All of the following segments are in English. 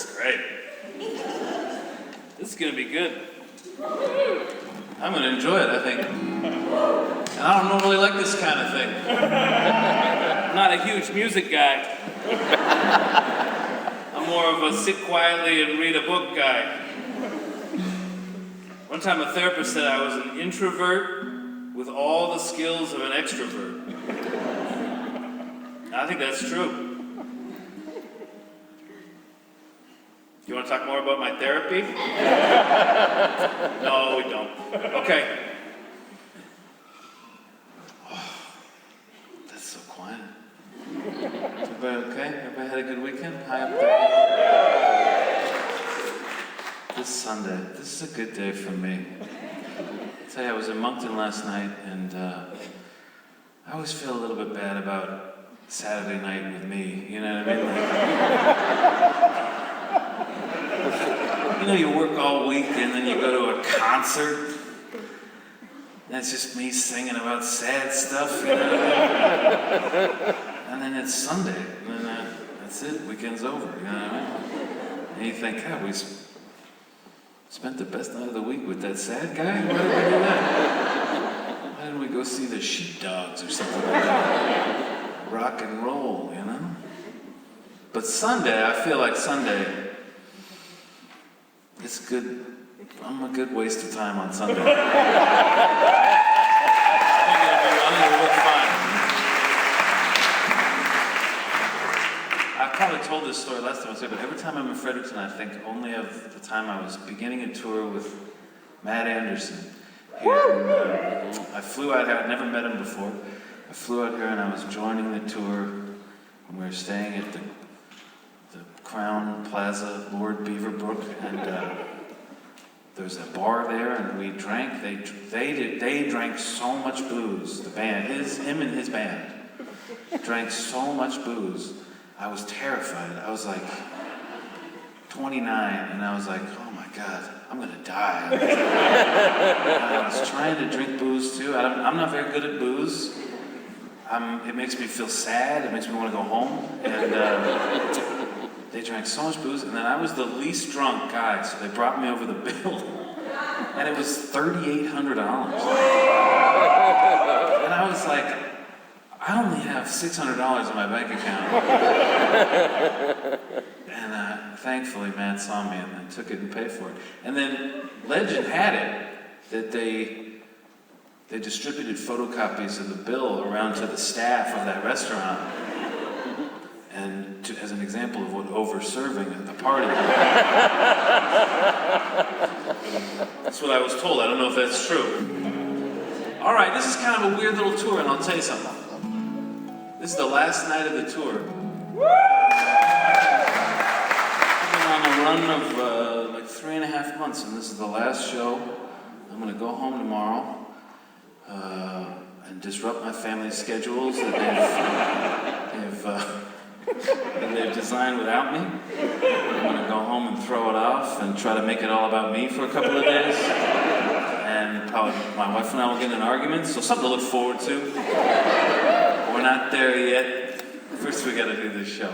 Great. This is gonna be good. I'm gonna enjoy it, I think. And I don't normally like this kind of thing. I'm not a huge music guy. I'm more of a sit quietly and read a book guy. One time a therapist said I was an introvert with all the skills of an extrovert. I think that's true. You want to talk more about my therapy? No, we don't. Okay. Oh, that's so quiet. Everybody okay? Everybody had a good weekend? Hi up there. This Sunday, this is a good day for me. I'll tell you, I was in Moncton last night, and I always feel a little bit bad about Saturday night with me. You know what I mean? You know, you work all week and then you go to a concert and it's just me singing about sad stuff, you know? And then it's Sunday and then that's it, weekend's over, you know what I mean? And you think, God, we spent the best night of the week with that sad guy? Why did we do that? Why didn't we go see the Sheepdogs or something like that? Rock and roll, you know? But Sunday, I feel like Sunday, it's good. I'm a good waste of time on Sunday. I'm gonna look fine. I probably told this story last time I was here, but every time I'm in Fredericton, I think only of the time I was beginning a tour with Matt Anderson. Here. I flew out here. I'd never met him before. I flew out here and I was joining the tour. And we were staying at the Crown Plaza, Lord Beaverbrook, and there's a bar there, and we drank. They drank so much booze. The band, him and his band, drank so much booze. I was terrified. I was like 29, and I was like, oh my God, I'm gonna die. And I was trying to drink booze too. I'm not very good at booze. It makes me feel sad. It makes me want to go home, and. They drank so much booze, and then I was the least drunk guy, so they brought me over the bill, and it was $3,800. And I was like, I only have $600 in my bank account. And thankfully, Matt saw me and then took it and paid for it. And then legend had it that they distributed photocopies of the bill around to the staff of that restaurant. And as an example of what over-serving at the party. That's what I was told. I don't know if that's true. All right, this is kind of a weird little tour, and I'll tell you something. This is the last night of the tour. I've been on a run of like 3.5 months, and this is the last show. I'm going to go home tomorrow and disrupt my family's schedules that they've designed without me. I'm going to go home and throw it off and try to make it all about me for a couple of days. And probably my wife and I will get in an argument, so something to look forward to. We're not there yet. First we got to do this show.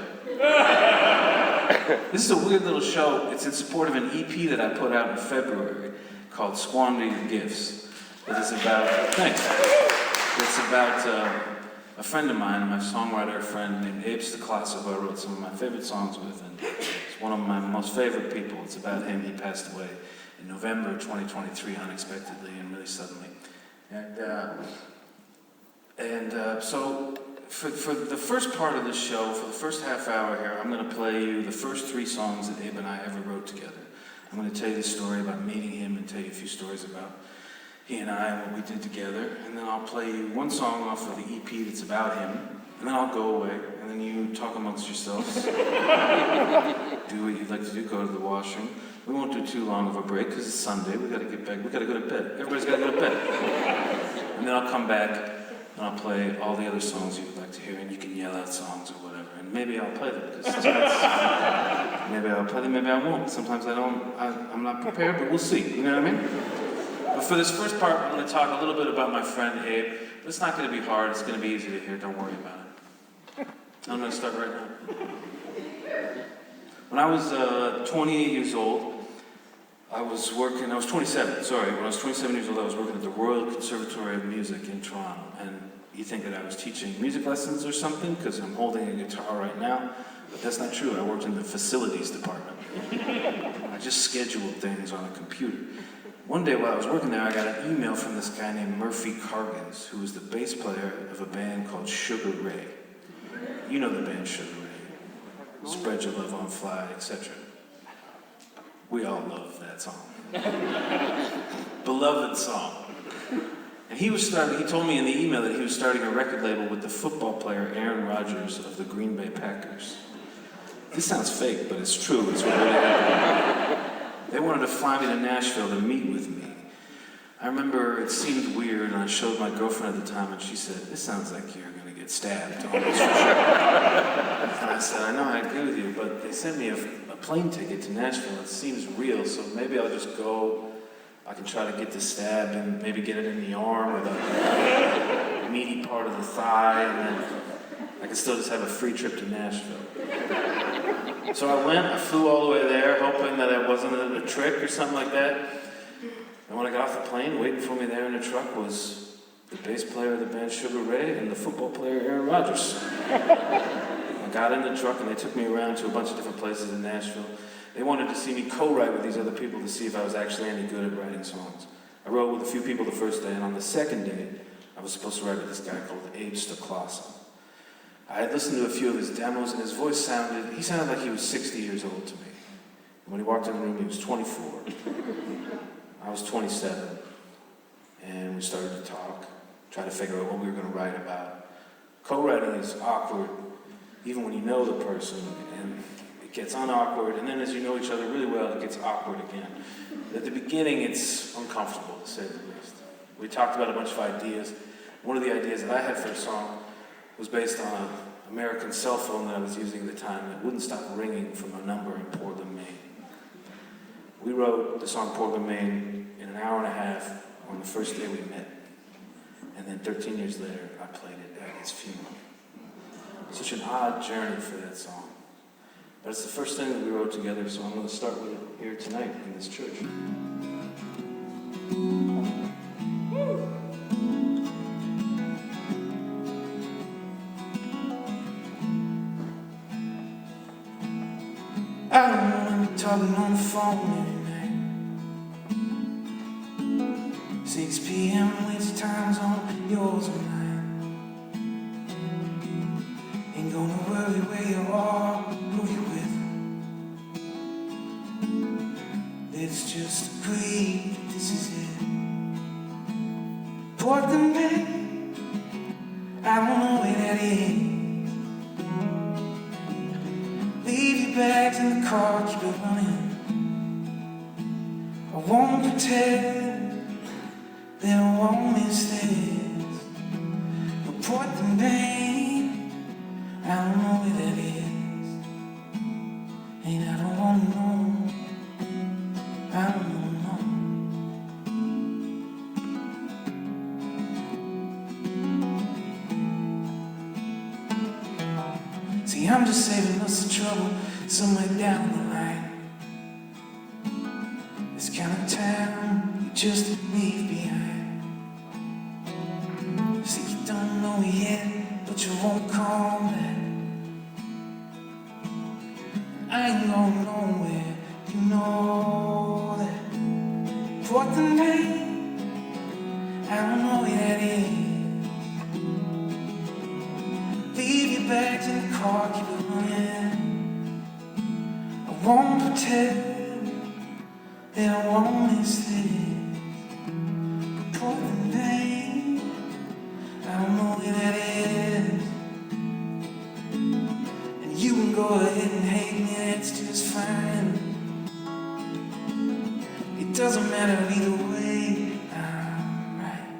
This is a weird little show. It's in support of an EP that I put out in February called Squander Your Gifts. It is about, thanks. It's about a friend of mine, my songwriter friend named Abe Stoklasa, who I wrote some of my favorite songs with, and it's one of my most favorite people. It's about him. He passed away in November 2023 unexpectedly and really suddenly. So for the first part of this show, for the first half hour here, I'm going to play you the first 3 songs that Abe and I ever wrote together. I'm going to tell you the story about meeting him and tell you a few stories about he and I and what we did together, and then I'll play you one song off of the EP that's about him, and then I'll go away, and then you talk amongst yourselves. Do what you'd like to do, go to the washroom. We won't do too long of a break, because it's Sunday, we gotta get back, we gotta go to bed. Everybody's gotta go to bed. And then I'll come back, and I'll play all the other songs you'd like to hear, and you can yell out songs or whatever, and maybe I'll play them, because maybe I'll play them, maybe I won't. Sometimes I'm not prepared, but we'll see, you know what I mean? But for this first part, I'm going to talk a little bit about my friend Abe. But it's not going to be hard. It's going to be easy to hear. Don't worry about it. I'm going to start right now. When I was 28 years old, I was 27, sorry. When I was 27 years old, I was working at the Royal Conservatory of Music in Toronto. And you think that I was teaching music lessons or something, because I'm holding a guitar right now. But that's not true. I worked in the facilities department. I just scheduled things on a computer. One day while I was working there, I got an email from this guy named Murphy Cargins, who was the bass player of a band called Sugar Ray. You know the band Sugar Ray. Spread Your Love on Fly, etc. We all love that song. Beloved song. And he told me in the email that he was starting a record label with the football player Aaron Rodgers of the Green Bay Packers. This sounds fake, but it's true. It's what really happened. They wanted to fly me to Nashville to meet with me. I remember it seemed weird, and I showed my girlfriend at the time, and she said, "This sounds like you're going to get stabbed, almost for sure." And I said, "I know, I agree with you, but they sent me a plane ticket to Nashville. It seems real, so maybe I'll just go. I can try to get the stab and maybe get it in the arm or the meaty part of the thigh, and then I can still just have a free trip to Nashville." So I went, I flew all the way there, hoping that it wasn't a trick or something like that. And when I got off the plane, waiting for me there in the truck was the bass player of the band Sugar Ray and the football player Aaron Rodgers. I got in the truck and they took me around to a bunch of different places in Nashville. They wanted to see me co-write with these other people to see if I was actually any good at writing songs. I wrote with a few people the first day, and on the second day, I was supposed to write with this guy called Abe Stoklasa. I had listened to a few of his demos, and his voice sounded like he was 60 years old to me. When he walked in the room, he was 24. I was 27. And we started to talk, try to figure out what we were going to write about. Co-writing is awkward, even when you know the person, and it gets unawkward, and then as you know each other really well, it gets awkward again. At the beginning, it's uncomfortable, to say the least. We talked about a bunch of ideas. One of the ideas that I had for a song was based on an American cell phone that I was using at the time that wouldn't stop ringing from a number in Portland, Maine. We wrote the song Portland, Maine in an hour and a half on the first day we met. And then 13 years later, I played it at his funeral. Such an odd journey for that song. But it's the first thing that we wrote together, so I'm going to start with it here tonight in this church. I don't want to be talking on the phone every night. 6 p.m. which time's on yours and mine. Ain't gonna worry where you are, who you with. Let's just agree that this is it. Portland, Maine, I don't know where that is. Leave your bags in the car, keep it running. I won't pretend that I won't miss this. But Portland, Maine, I don't know where that is. And I don't wanna know. I don't know. See, I'm just saving us some trouble somewhere down the line. This kind of town you just leave behind. See, you don't know it yet, but you won't come back. I ain't going nowhere, you know that. Portland, Maine, I don't know where that is. Leave your bags in the car, keep it running. I won't pretend that I won't miss this. But Portland, Maine, I don't know where that is. And you can go ahead and hate me, that's just fine. It doesn't matter either way, I'm right.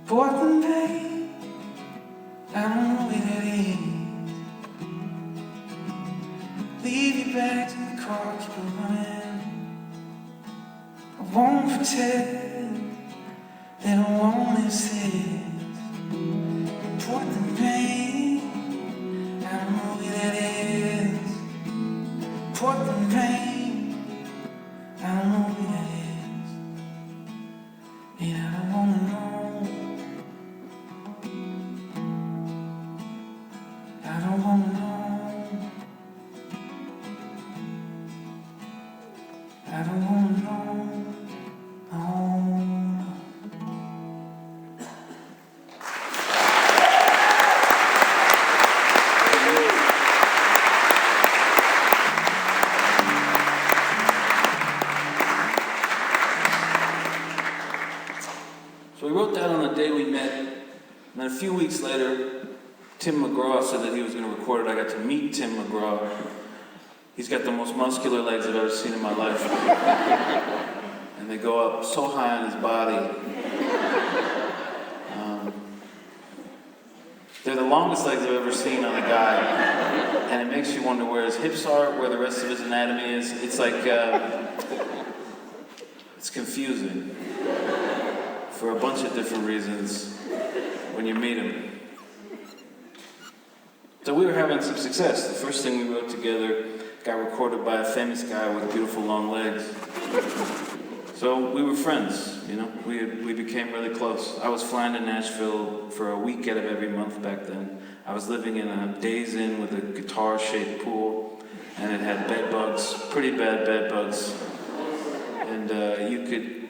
Portland, Maine, I don't know where that is. Leave your bags in the car, keep it running. I pretend they don't want this. Important pain, I don't know who that is. Important pain, I don't know who that is. And I don't wanna know. I don't wanna know. I don't wanna know. So we wrote that on the day we met, and then a few weeks later, Tim McGraw said that he was going to record it. I got to meet Tim McGraw. He's got the most muscular legs I've ever seen in my life. And they go up so high on his body. They're the longest legs I've ever seen on a guy. And it makes you wonder where his hips are, where the rest of his anatomy is. It's like, it's confusing. For a bunch of different reasons when you meet him. So we were having some success. The first thing we wrote together got recorded by a famous guy with beautiful long legs. So we were friends, you know. We became really close. I was flying to Nashville for a week out of every month back then. I was living in a Days Inn with a guitar-shaped pool, and it had bed bugs, pretty bad bed bugs. And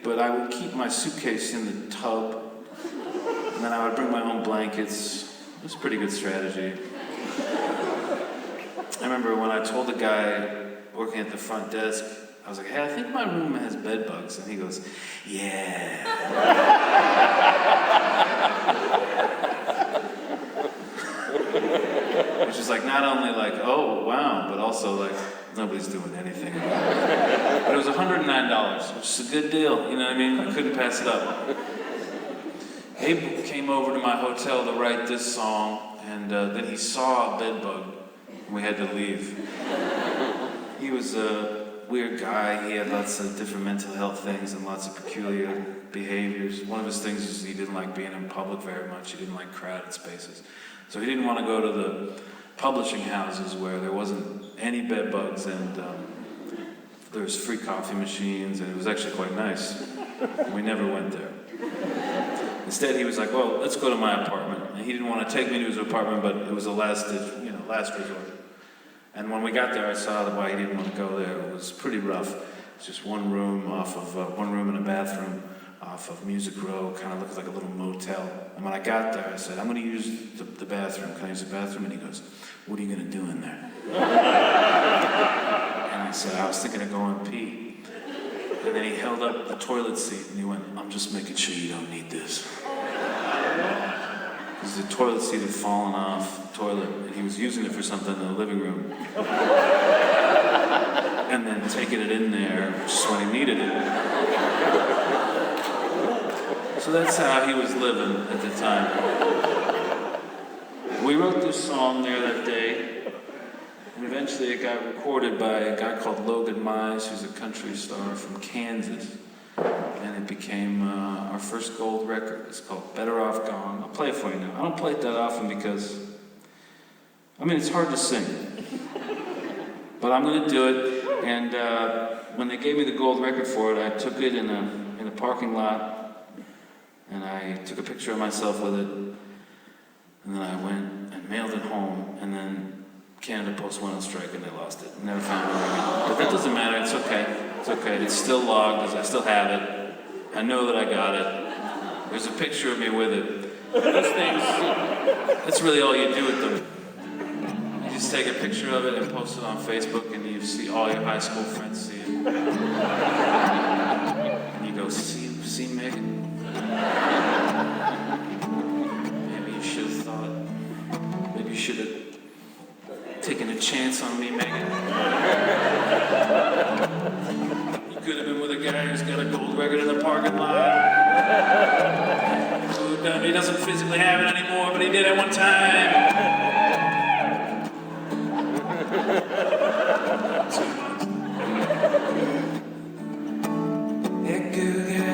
but I would keep my suitcase in the tub, and then I would bring my own blankets. It was a pretty good strategy. I remember when I told the guy working at the front desk, I was like, hey, I think my room has bed bugs. And he goes, yeah. Which is like not only like, oh, wow, but also like, nobody's doing anything about it. But it was $109, which is a good deal, you know what I mean? I couldn't pass it up. Abe came over to my hotel to write this song, and then he saw a bed bug, and we had to leave. He was a weird guy. He had lots of different mental health things and lots of peculiar behaviors. One of his things is he didn't like being in public very much. He didn't like crowded spaces. So he didn't want to go to the publishing houses where there wasn't any bed bugs, and there was free coffee machines, and it was actually quite nice. We never went there. Instead, he was like, well, let's go to my apartment. And he didn't want to take me to his apartment, but it was a last resort. And when we got there, I saw why he didn't want to go there. It was pretty rough. It's just one room and a bathroom off of Music Row, kind of looked like a little motel. And when I got there, I said, I'm going to use the bathroom. Can I use the bathroom? And he goes, what are you going to do in there? And I said, I was thinking of going pee. And then he held up the toilet seat and he went, I'm just making sure you don't need this. Because the toilet seat had fallen off the toilet and he was using it for something in the living room. And then taking it in there just when he needed it. So that's how he was living at the time. We wrote this song there that day, and eventually it got recorded by a guy called Logan Mize, who's a country star from Kansas. And it became our first gold record. It's called Better Off Gone. I'll play it for you now. I don't play it that often because, it's hard to sing. But I'm going to do it. And when they gave me the gold record for it, I took it in a parking lot. And I took a picture of myself with it. And then I went and mailed it home. And then Canada Post went on strike and they lost it. Never found it again. But that doesn't matter. It's okay. It's okay. It's still logged. I still have it. I know that I got it. There's a picture of me with it. Those things, that's really all you do with them. You just take a picture of it and post it on Facebook and you see all your high school friends see it. And you go, see Megan? Maybe you should have thought. Maybe you should have taken a chance on me, Megan. You could have been with a guy who's got a gold record in the parking lot. He doesn't physically have it anymore, but he did it one time. That girl got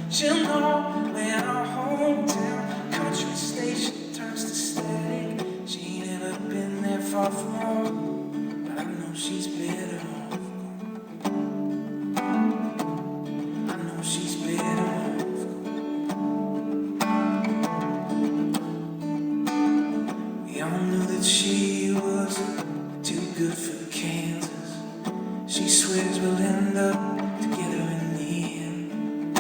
She'll know when our hometown country station turns to static. She ain't ever been there far from home, but I know she's better off. I know she's better off. We all knew that she was too good for Kansas. She swears we'll end up together in the end,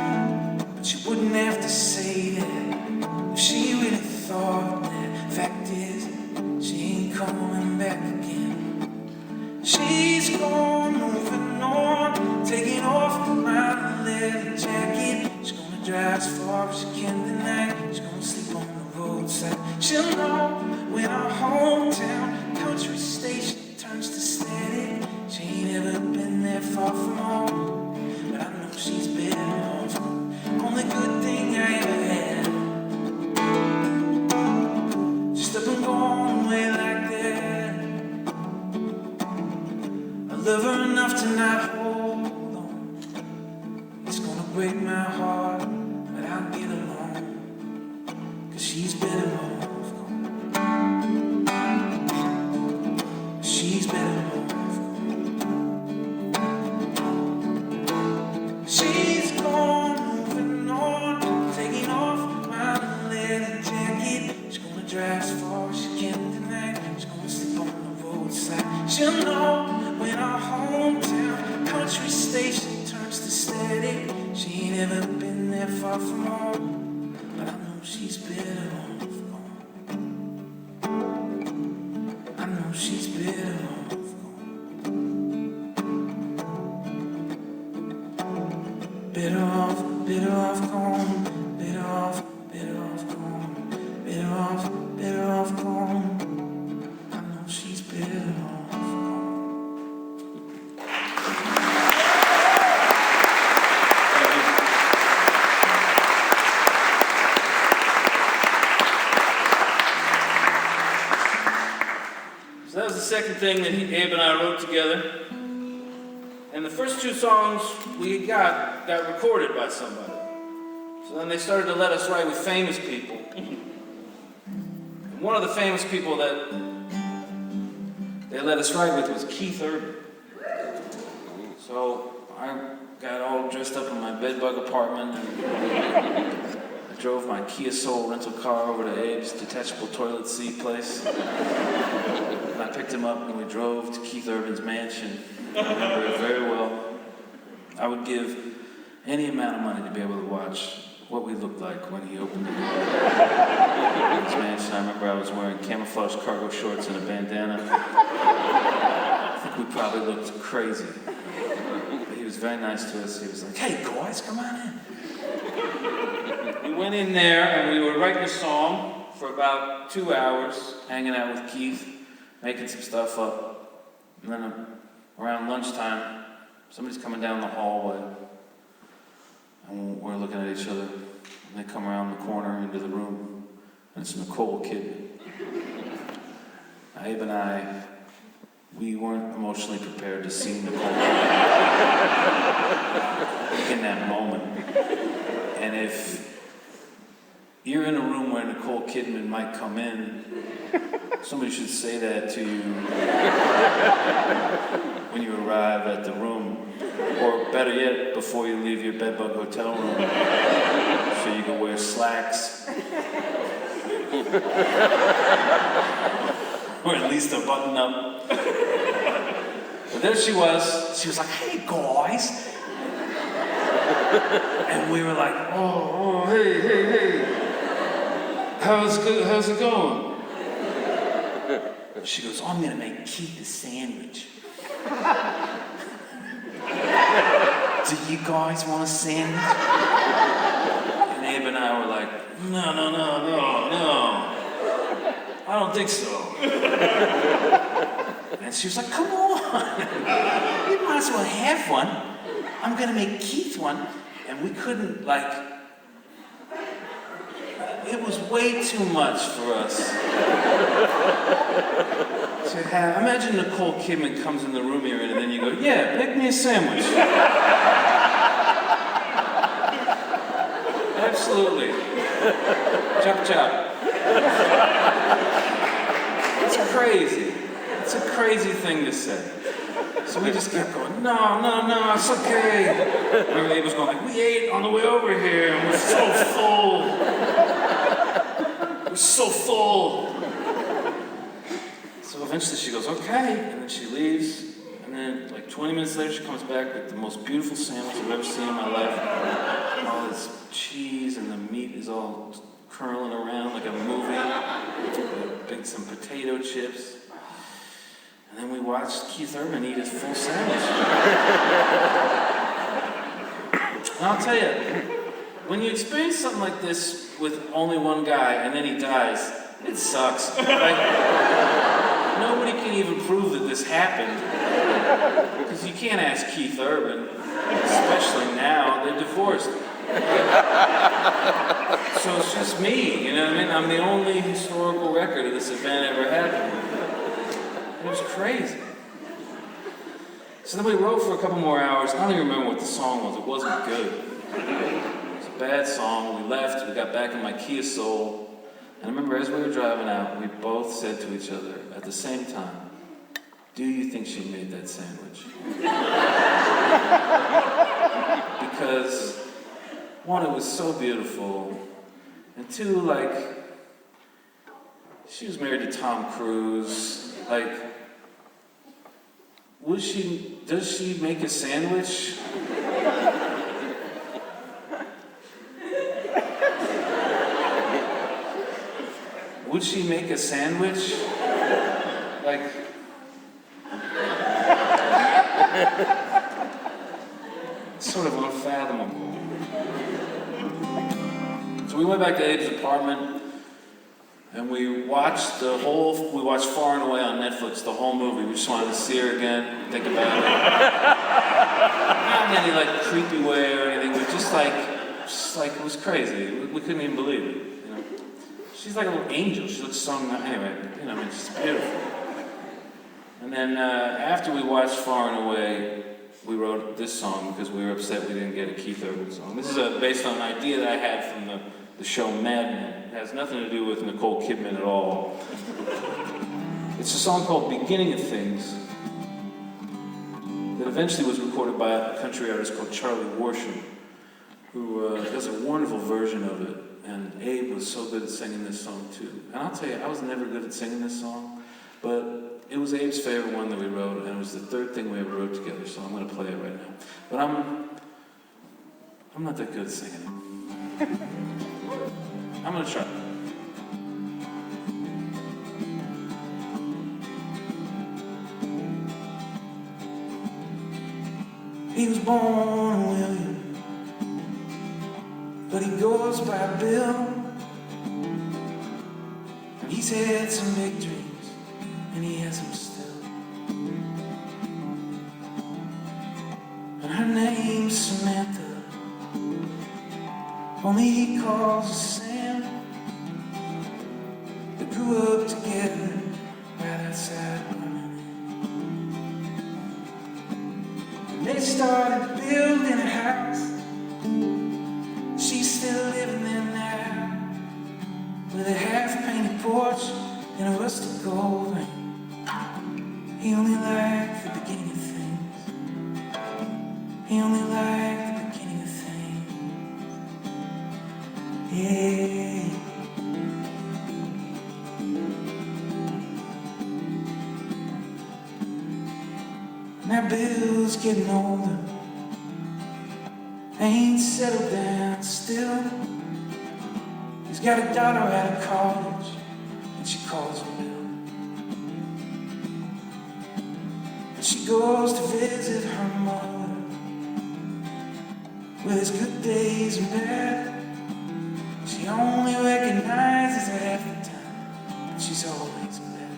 but she wouldn't have to say that if she really thought that. Fact is, she ain't coming back again. She's gone, moving on, taking off my leather jacket. She's gonna drive as far as she can tonight. She's gonna sleep on the roadside. She'll know when our hometown country station turns to static. She ain't ever been there far from home, but I know she's better off. Only good thing I ever had, just up and gone away like that. I love her enough to not hold on. It's gonna break my heart, but I'll get along, 'cause she's better off. She's better off. She's gone, moving on, taking off my leather jacket. She's gonna drive as far as she can tonight. She's gonna sleep on the roadside. She'll know when our hometown country station turns to static. She ain't ever been there far from home, but I know she's better off. I know she's better off. Better off, better off gone. Better off, better off gone. Better off, better off gone. I know she's better off gone. So that was the second thing that Abe and I wrote together. And the first two songs we got recorded by somebody. So then they started to let us write with famous people. And one of the famous people that they let us write with was Keith Urban. So I got all dressed up in my bedbug apartment and I drove my Kia Soul rental car over to Abe's detachable toilet seat place. And I picked him up and we drove to Keith Urban's mansion. I remember it very well. I would give any amount of money to be able to watch what we looked like when he opened the door. In his mansion, I remember I was wearing camouflage cargo shorts and a bandana. I think we probably looked crazy. But he was very nice to us. He was like, "Hey guys, come on in." We went in there and we were writing a song for about 2 hours, hanging out with Keith, making some stuff up. And then around lunchtime, somebody's coming down the hallway, and we're looking at each other, and they come around the corner into the room, and it's Nicole Kidman. Abe and I, we weren't emotionally prepared to see Nicole Kidman in that moment. And if you're in a room where Nicole Kidman might come in, somebody should say that to you when you arrive at the room, or better yet, before you leave your bedbug hotel room, so you can wear slacks, or at least a button-up. But there she was. She was like, "Hey guys," and we were like, "Oh, hey. How's it going?" She goes, "Oh, I'm gonna make Keith a sandwich." "Do you guys want a sandwich?" And Abe and I were like, No. I don't think so. And she was like, "Come on. You might as well have one. I'm gonna make Keith one." And we couldn't, it was way too much for us to have. Imagine Nicole Kidman comes in the room you're in and then you go, "Yeah, make me a sandwich." Absolutely. Chop chop. It's crazy. It's a crazy thing to say. So we just kept going, no, it's okay. And Abe was going like, we ate on the way over here and we're so full. We're so full. So eventually she goes, okay, and then she leaves. And then like 20 minutes later she comes back with the most beautiful sandwich I've ever seen in my life. All this cheese and the meat is all curling around like a movie. Some potato chips. And then we watched Keith Urban eat his full sandwich. And I'll tell you, when you experience something like this with only one guy and then he dies, it sucks. Like, nobody can even prove that this happened. Because you can't ask Keith Urban, especially now, they're divorced. So it's just me, you know what I mean? I'm the only historical record of this event ever happened. It was crazy. So then we wrote for a couple more hours. I don't even remember what the song was. It wasn't good. It was a bad song. We left. We got back in my Kia Soul. And I remember as we were driving out, we both said to each other at the same time, do you think she made that sandwich? Because, one, it was so beautiful. And two, like, she was married to Tom Cruise. Like, does she make a sandwich? Would she make a sandwich? Like, it's sort of unfathomable. So we went back to Abe's apartment. And we watched Far and Away on Netflix, the whole movie. We just wanted to see her again, think about it. Not in any like creepy way or anything, but just like it was crazy. We couldn't even believe it. You know? She's like a little angel. She looks so anyway. You know, I mean, she's beautiful. And then after we watched Far and Away, we wrote this song because we were upset we didn't get a Keith Urban song. This is based on an idea that I had from the show Mad Men. It has nothing to do with Nicole Kidman at all. It's a song called Beginning of Things that eventually was recorded by a country artist called Charlie Worsham, who does a wonderful version of it. And Abe was so good at singing this song too. And I'll tell you, I was never good at singing this song, but it was Abe's favorite one that we wrote, and it was the third thing we ever wrote together, so I'm going to play it right now. But I'm not that good at singing it. I'm going to try. He was born William, but he goes by Bill. And he's had some big dreams, and he has them still. And her name's Samantha, only he calls her Sam. They grew up together right outside Birmingham. And they started building a house. She's still living there now, with a half-painted porch and a rusted gold ring. He only liked the beginning of things. He only liked the beginning of things. Yeah. Now Bill's getting older, ain't settled down still. He's got a daughter out of college, and she calls him Bill. And she goes to visit her mother, with his good days and bad. She only recognizes her half the time, but she's always glad.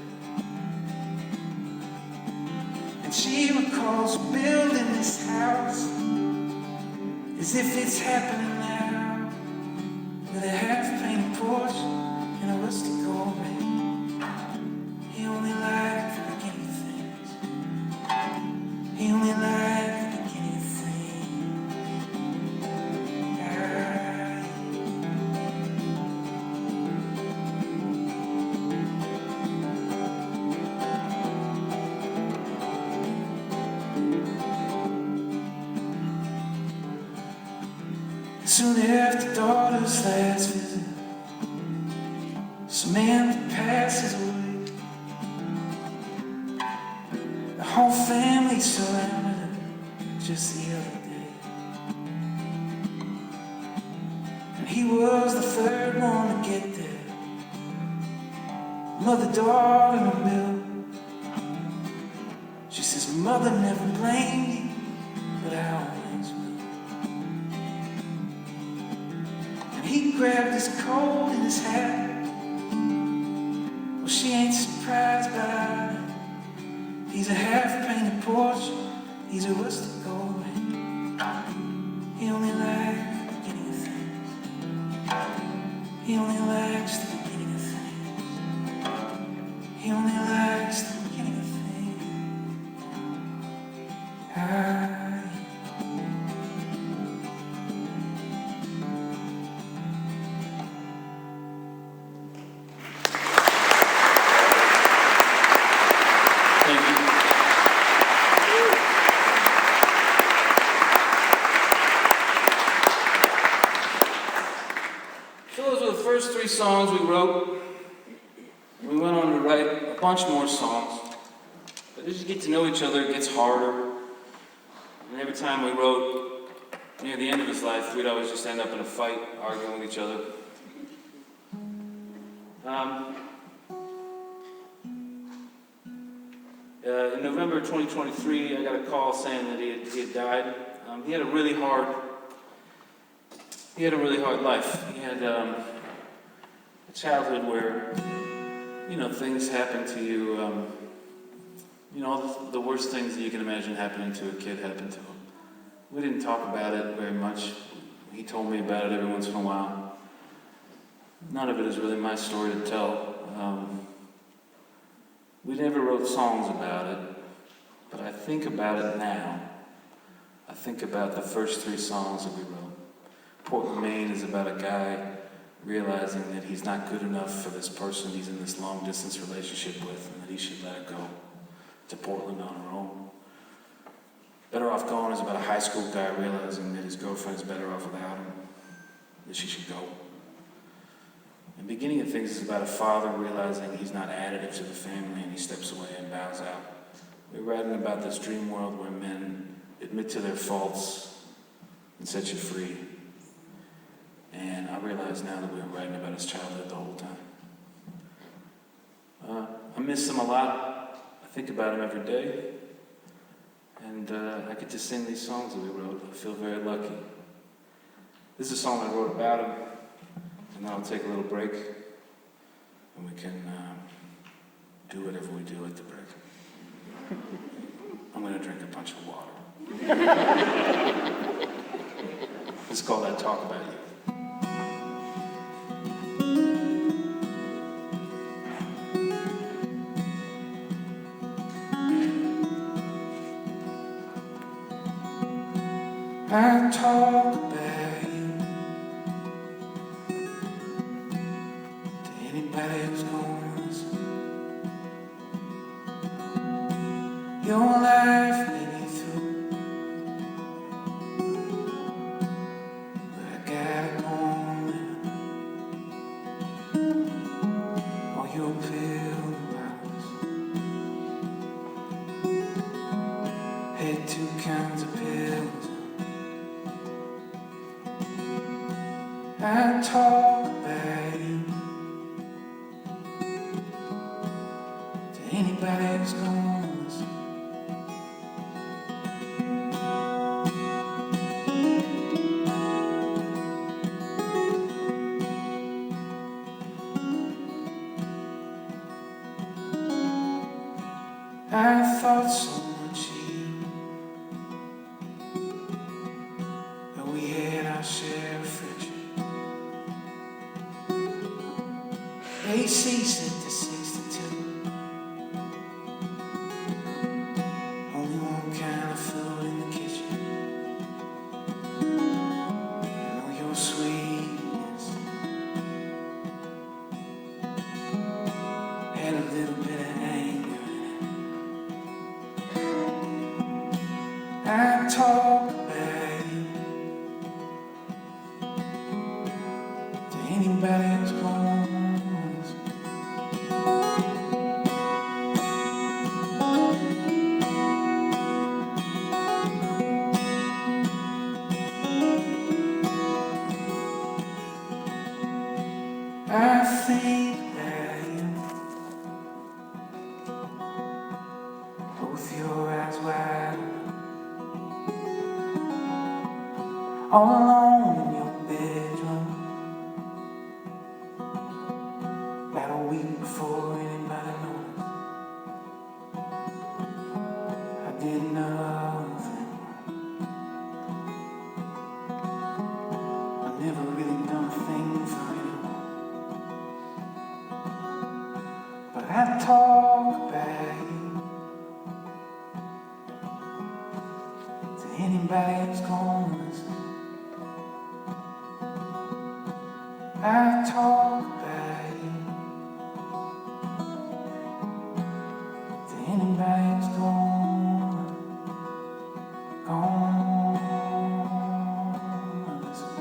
And she recalls building this house as if it's happening now, with a half-painted porch and a rusty gold ring. He only liked the beginning of things. He only liked the beginning of things. Soon after daughter's last visit, Samantha passes away. The whole family surrounded her just the other day. And he was the third one to get there. Mother, daughter, and Bill. She says, Mother never blamed you, but I always will. He grabbed his coat and his hat. Well, she ain't surprised by it. He's a half-painted porch. He's a rustic old man. He only likes the beginning of things. He only likes the beginning of things. He only likes the beginning of things. First three songs we wrote. We went on to write a bunch more songs. But as you get to know each other, it gets harder. And every time we wrote, near the end of his life, we'd always just end up in a fight, arguing with each other. In November 2023, I got a call saying that he had died. He had a really hard life. He had a childhood where, things happen to you, the worst things that you can imagine happening to a kid happened to him. We didn't talk about it very much. He told me about it every once in a while. None of it is really my story to tell. We never wrote songs about it, but I think about it now. I think about the first three songs that we wrote. Portland, Maine is about a guy realizing that he's not good enough for this person he's in this long-distance relationship with, and that he should let it go to Portland on her own. Better Off Gone is about a high school guy realizing that his girlfriend is better off without him, that she should go. And Beginning of Things is about a father realizing he's not additive to the family, and he steps away and bows out. We're writing about this dream world where men admit to their faults and set you free. And I realize now that we were writing about his childhood the whole time. I miss him a lot. I think about him every day. And I get to sing these songs that we wrote. I feel very lucky. This is a song I wrote about him. And then I'll take a little break. And we can do whatever we do at the break. I'm going to drink a bunch of water. It's called I Talk About You. I talk about you to anybody who's gonna listen. Your life made me through, but I gotta go on living. All your pill bottles had two kinds of pills. I talk about you to anybody who's gonna listen. I thought so much of you, but we had our share of friendship. AC set to 62. Only one kind of food in the kitchen. I know your sweetness had a little bit of anger in it. I talk about you anybody who's gone. I think that you, both your eyes wide, all alone in your bedroom, about a week before anybody noticed. I did nothing. I never really done a thing for anyone. But I talk about you to anybody who's gonna listen. I talk about you to anybody who's gonna listen.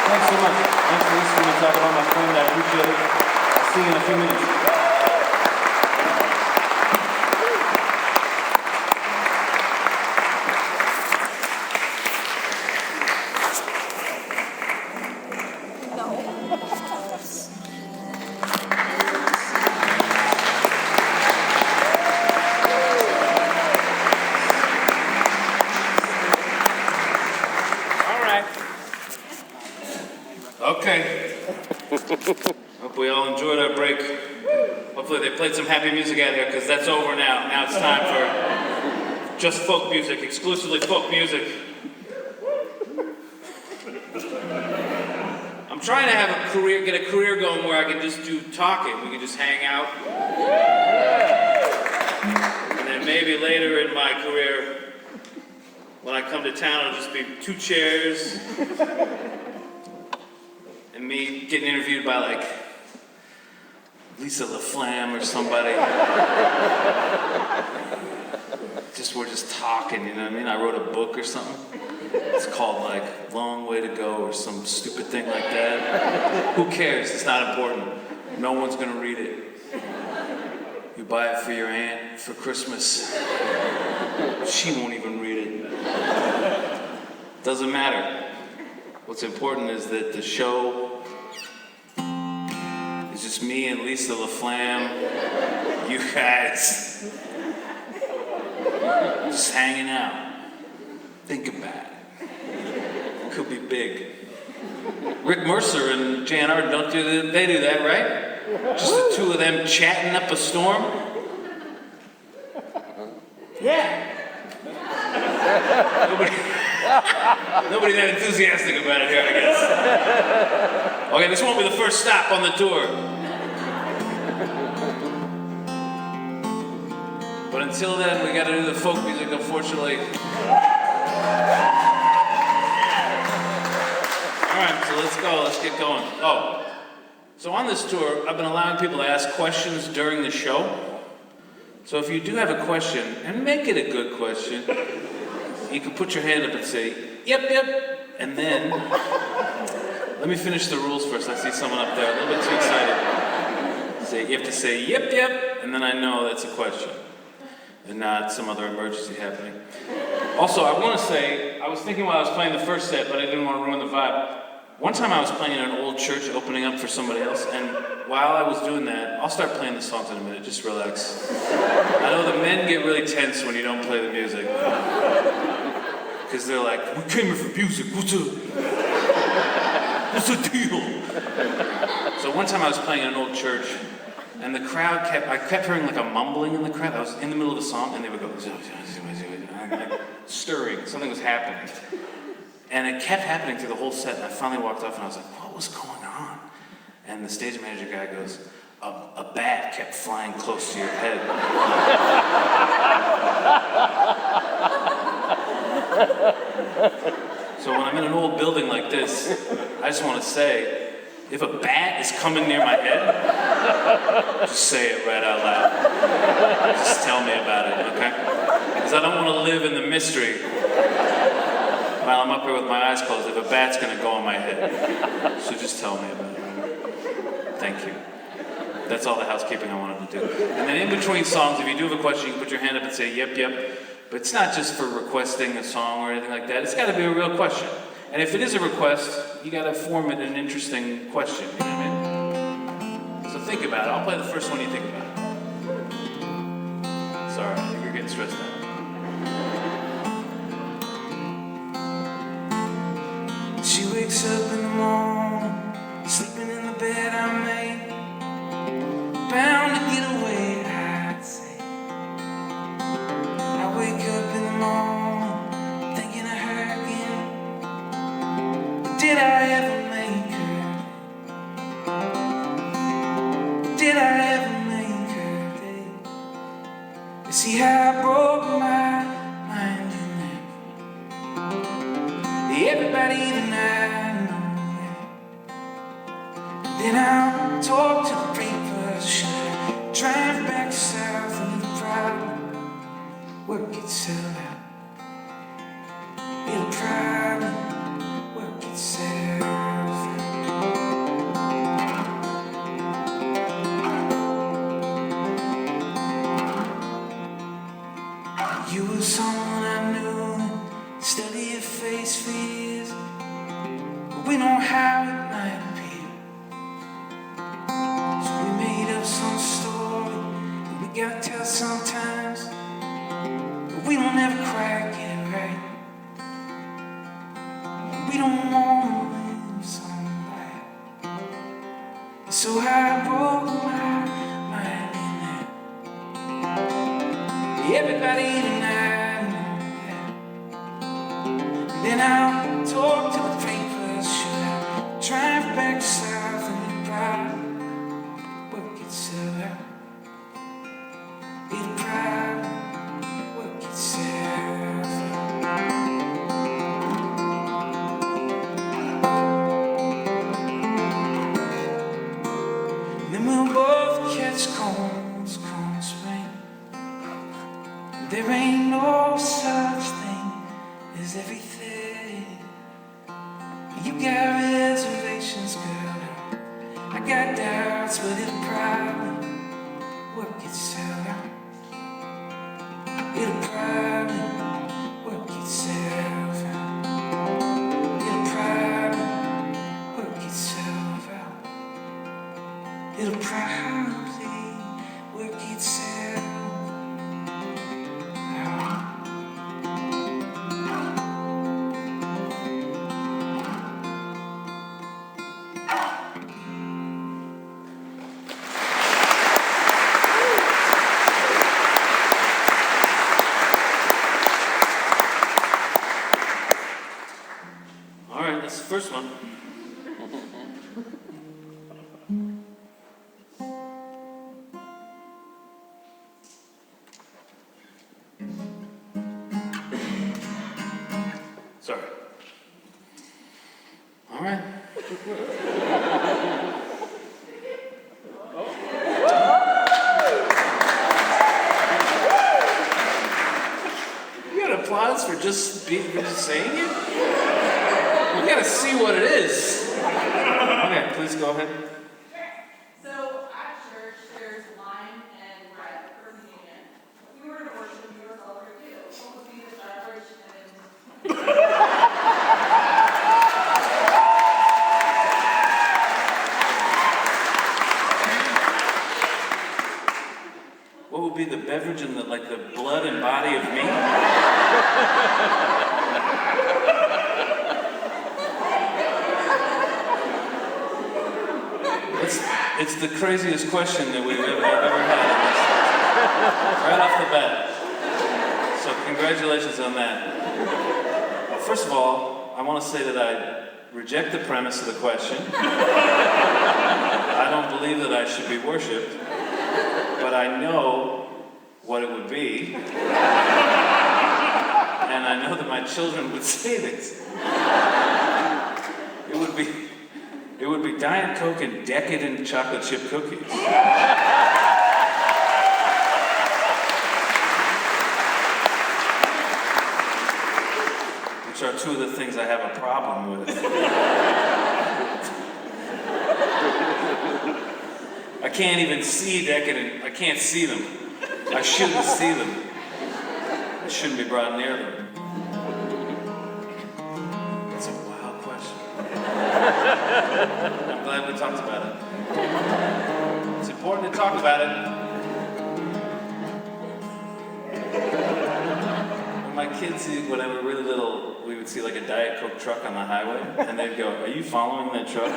Thanks so much. Thanks for listening to talk about my friend. I appreciate it. I'll see you in a few minutes. Okay. Hope we all enjoyed our break. Hopefully they played some happy music out here, because that's over now. Now it's time for just folk music, exclusively folk music. I'm trying to have a career, get a career going where I can just do talking. We can just hang out. And then maybe later in my career, when I come to town, it'll just be 2 chairs. And me getting interviewed by like Lisa LaFlamme or somebody. We're just talking, you know what I mean? I wrote a book or something. It's called like Long Way to Go or some stupid thing like that. Who cares? It's not important. No one's gonna read it. You buy it for your aunt for Christmas. She won't even read it. Doesn't matter. What's important is that the show is just me and Lisa LaFlamme, you guys, just hanging out. Think about it. It could be big. Rick Mercer and Jan Arden, they do that, right? Just the 2 of them chatting up a storm? Yeah. Nobody's that enthusiastic about it here, I guess. Okay, this won't be the first stop on the tour. But until then, we gotta do the folk music, unfortunately. All right, so let's go, let's get going. Oh, so on this tour, I've been allowing people to ask questions during the show. So if you do have a question, and make it a good question, you can put your hand up and say, yep, yep, and then, let me finish the rules first. I see someone up there, a little bit too excited. You have to say, yep, yep, and then I know that's a question, and not some other emergency happening. Also, I want to say, I was thinking while I was playing the first set, but I didn't want to ruin the vibe. One time I was playing in an old church, opening up for somebody else, and while I was doing that, I'll start playing the songs in a minute, just relax. I know the men get really tense when you don't play the music. Because they're like, we came here for music, what's the deal? So one time I was playing in an old church, and the crowd I kept hearing like a mumbling in the crowd. I was in the middle of the song, and they would go, like, stirring, something was happening. And it kept happening through the whole set, and I finally walked off, and I was like, what was going on? And the stage manager guy goes, a bat kept flying close to your head. an old building like this, I just want to say, if a bat is coming near my head, just say it right out loud. Just tell me about it, okay? Because I don't want to live in the mystery while I'm up here with my eyes closed if a bat's going to go on my head. So just tell me about it. Thank you. That's all the housekeeping I wanted to do. And then in between songs, if you do have a question, you can put your hand up and say, yep, yep. But it's not just for requesting a song or anything like that. It's got to be a real question. And if it is a request, you got to form it an interesting question. You know what I mean? So think about it. I'll play the first one you think about it. Sorry, I think you're getting stressed out. She wakes up in the morning, sleeping in the bed I made, bound to get away, I'd say. I wake up in the morning, thinking of her again. But did I ever make her? Did I ever make her day? You see how I broke my mind in there. Everybody tonight know that. Then I'll talk to the papers, should I drive back south and the problem work itself out. It'll probably work itself out. You were someone I knew, study your face for years, but we know how it might appear. So we made up some story that we gotta tell sometimes, but we don't ever quite get it right. We don't want to live somewhere. So I broke my mind in there. Everybody tonight know that. Then I'll talk to the papers, should I drive back south and the problem work itself out. It'll probably work itself out. Then we'll both catch colds come spring. There ain't no such thing as everything. You got reservations, girl. I got doubts, but it'll probably work itself out. It'll probably work itself out. It'll probably work itself out. It'll probably work itself out. All right, that's the first one. Sorry. All right. You got applause for just saying it? We gotta see what it is. Okay, please go ahead. So at church, there's wine and bread for communion. If we were to worship, we were all here too. What would be the beverage What would be the beverage in the blood and body of me? It's the craziest question that I've ever had. Right off the bat. So congratulations on that. First of all, I want to say that I reject the premise of the question. I don't believe that I should be worshipped, but I know what it would be. And I know that my children would say this. It would be Diet Coke and decadent chocolate chip cookies. Which are two of the things I have a problem with. I can't even see decadent, I can't see them. I shouldn't see them. I shouldn't be brought near them. That's a wild question. I'm glad we talked about it. It's important to talk about it. When my kids, when they were really little, we would see like a Diet Coke truck on the highway, and they'd go, "Are you following that truck?"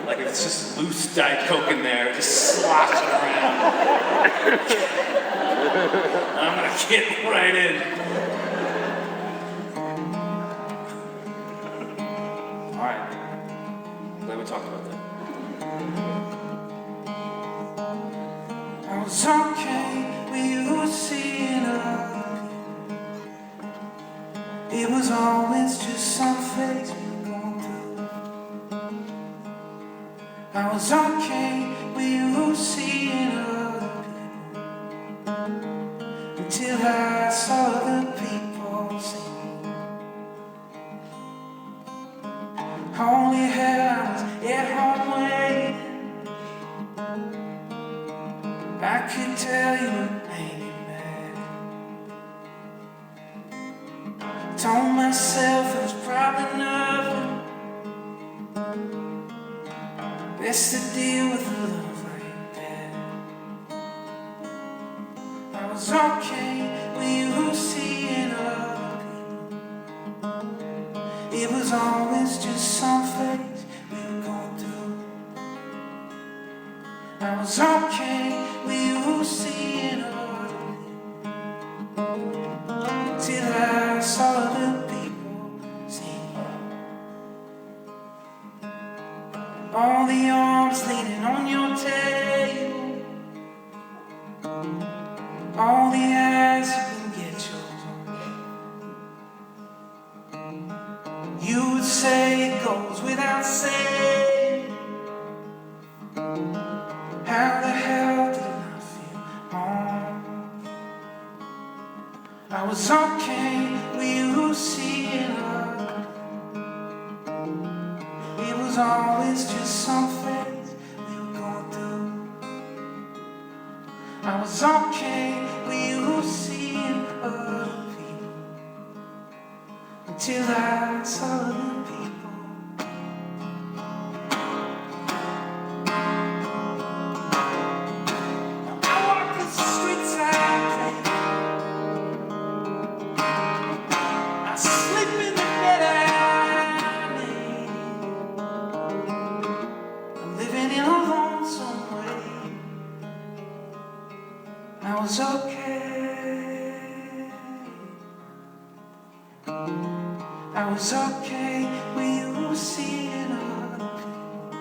Like it's just loose Diet Coke in there, just sloshing around. I'm gonna get right in. All right, glad we talked about that. I was okay when you were seeing her. It was always just some face we were going through. I was okay when you were seeing other people, until I saw the people sing. Only hell, I was at home waiting. I could tell you were hanging back. Told myself it was probably nothing. Best to deal with a love like that. I was okay when you were seeing other people. It was always just some phase we were going through. I was okay when you were seeing other people, till I saw the people singing. All the arms leaning on your table, all the eyes you can get yours on. You would say it goes without saying. How the hell did I feel on? I was okay when you were seeing her. It was always just some phase we were going through. I was okay when you were seeing other people, until I saw the people. Now I walk the streets I play. I sleep in the bed I made. Living in a lonesome way. I was okay. I was okay when you were seeing other people.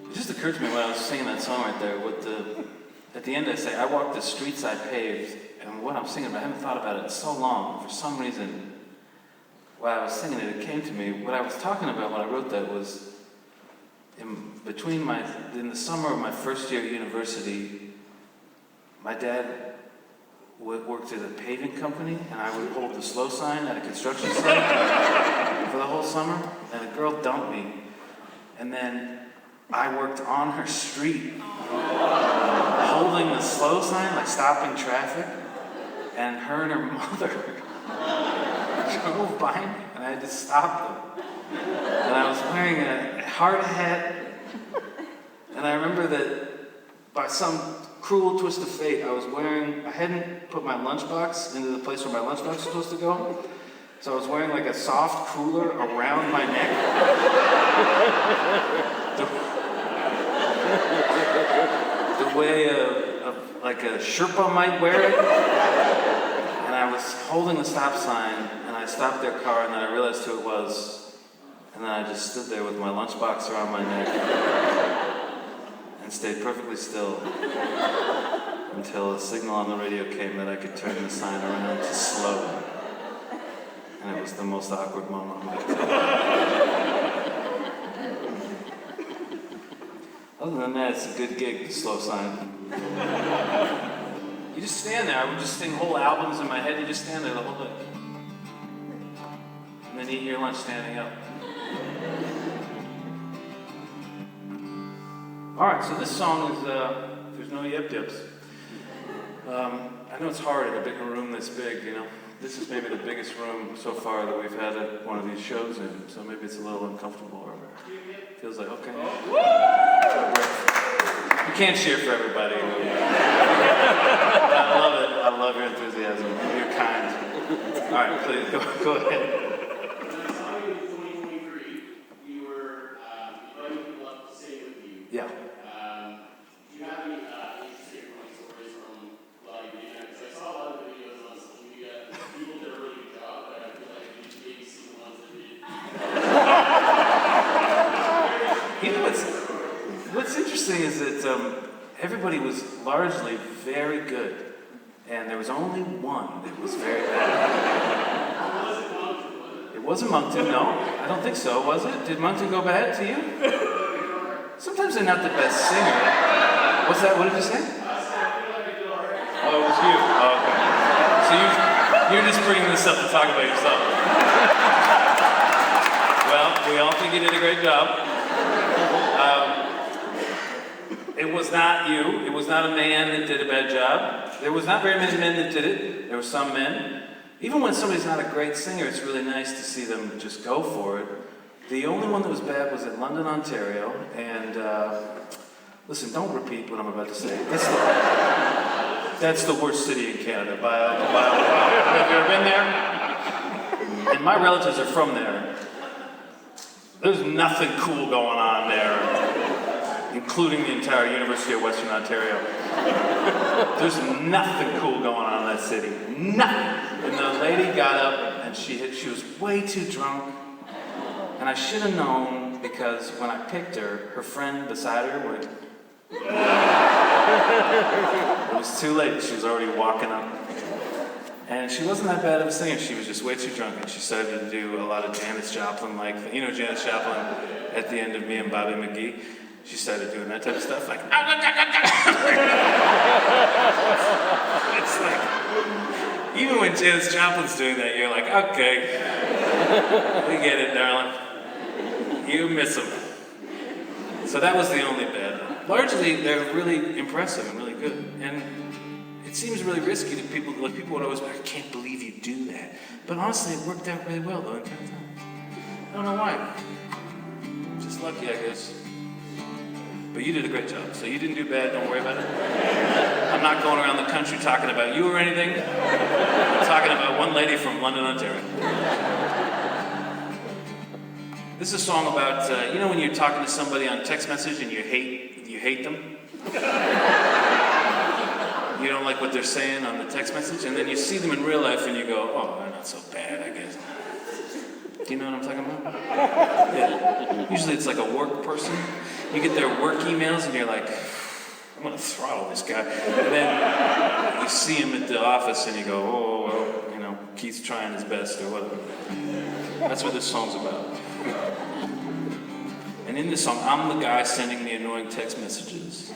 It just occurred to me when I was singing that song right there, at the end I say, I walk the streets I paved, and what I'm singing about, I haven't thought about it in so long. For some reason, while I was singing it, it came to me. What I was talking about when I wrote that was, in the summer of my first year at university, my dad worked at a paving company, and I would hold the slow sign at a construction site for the whole summer, and a girl dumped me, and then I worked on her street, holding the slow sign, like stopping traffic, and her and her mother drove by me, and I had to stop them. And I was wearing a hard hat, and I remember that by some cruel twist of fate, I hadn't put my lunchbox into the place where my lunchbox was supposed to go, So I was wearing like a soft cooler around my neck. The way like a Sherpa might wear it. And I was holding the stop sign, and I stopped their car, and then I realized who it was. And then I just stood there with my lunchbox around my neck and stayed perfectly still until a signal on the radio came that I could turn the sign around to slow. And it was the most awkward moment of my life. Other than that, it's a good gig, the slow sign. You just stand there. I would just sing whole albums in my head. You just stand there the whole day. And then eat your lunch standing up. All right, so this song is, there's no yip-yips. I know it's hard in a big room this big, you know. This is maybe the biggest room so far that we've had at one of these shows in, so maybe it's a little uncomfortable or feels like, okay. You can't cheer for everybody. I love it. I love your enthusiasm. You're kind. All right, please, go ahead. When I saw you in 2023, you were inviting people up to sing with you. Yeah. Do you have any interesting funny stories from a lot of your videos? Because I saw a lot of videos on social media. People did a really good job, but I feel like you should maybe see the ones that did. You know what's interesting is that everybody was largely very good, and there was only one that was very bad. It wasn't Moncton, no. I don't think so, was it? Did Moncton go bad to you? Sometimes they're not the best singer. What's that? What did you say? Oh, it was you. Oh, okay. So you're just bringing this up to talk about yourself. Well, we all think you did a great job. It was not you. It was not a man that did a bad job. There was not very many men that did it. There were some men. Even when somebody's not a great singer, it's really nice to see them just go for it. The only one that was bad was in London, Ontario. And listen, don't repeat what I'm about to say. That's the worst city in Canada by a while. Have you ever been there? And my relatives are from there. There's nothing cool going on there, including the entire University of Western Ontario. There's nothing cool going on in that city. Nothing. And the lady got up and she was way too drunk. And I should have known because when I picked her, her friend beside her went. It was too late. She was already walking up. And she wasn't that bad of a singer. She was just way too drunk. And she started to do a lot of Janis Joplin, like, you know, Janis Joplin at the end of Me and Bobby McGee. She started doing that type of stuff, like, it's like, even when Janis Joplin's doing that, you're like, okay, we get it, darling. You miss them. So that was the only bad. Largely, they're really impressive and really good. And it seems really risky to people, like people would always be like, I can't believe you do that. But honestly, it worked out really well, though, in time. I don't know why. Just lucky, I guess. But you did a great job, so you didn't do bad, don't worry about it. I'm not going around the country talking about you or anything. I'm talking about one lady from London, Ontario. This is a song about, you know when you're talking to somebody on text message and you hate them? You don't like what they're saying on the text message, and then you see them in real life and you go, oh, they're not so bad, I guess. Do you know what I'm talking about? Yeah. Usually it's like a work person. You get their work emails and you're like, I'm gonna throttle this guy. And then you see him at the office and you go, oh, well, you know, Keith's trying his best or whatever. That's what this song's about. And in this song, I'm the guy sending the annoying text messages.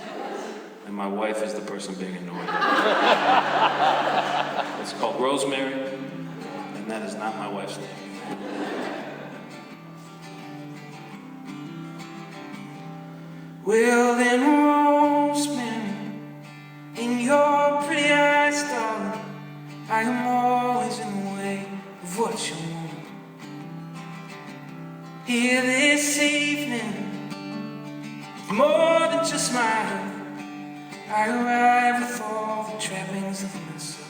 And my wife is the person being annoyed. It's called Rosemary, and that is not my wife's name. Well then, Rosemary, in your pretty eyes, darling, I am always in the way of what you want. Here this evening, more than just my heart, I arrive with all the trappings of my soul.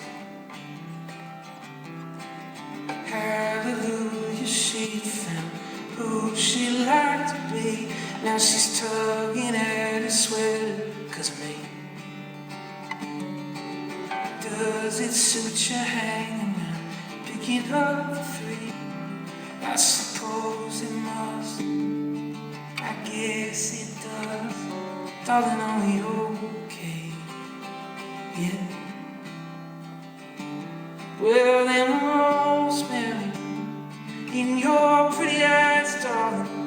Now she's tugging at her sweater 'cause of me. Does it suit you hanging around, picking up for free? I suppose it must, I guess it does. Darling, are we okay? Yeah. Well then, Rosemary, in your pretty eyes, darling,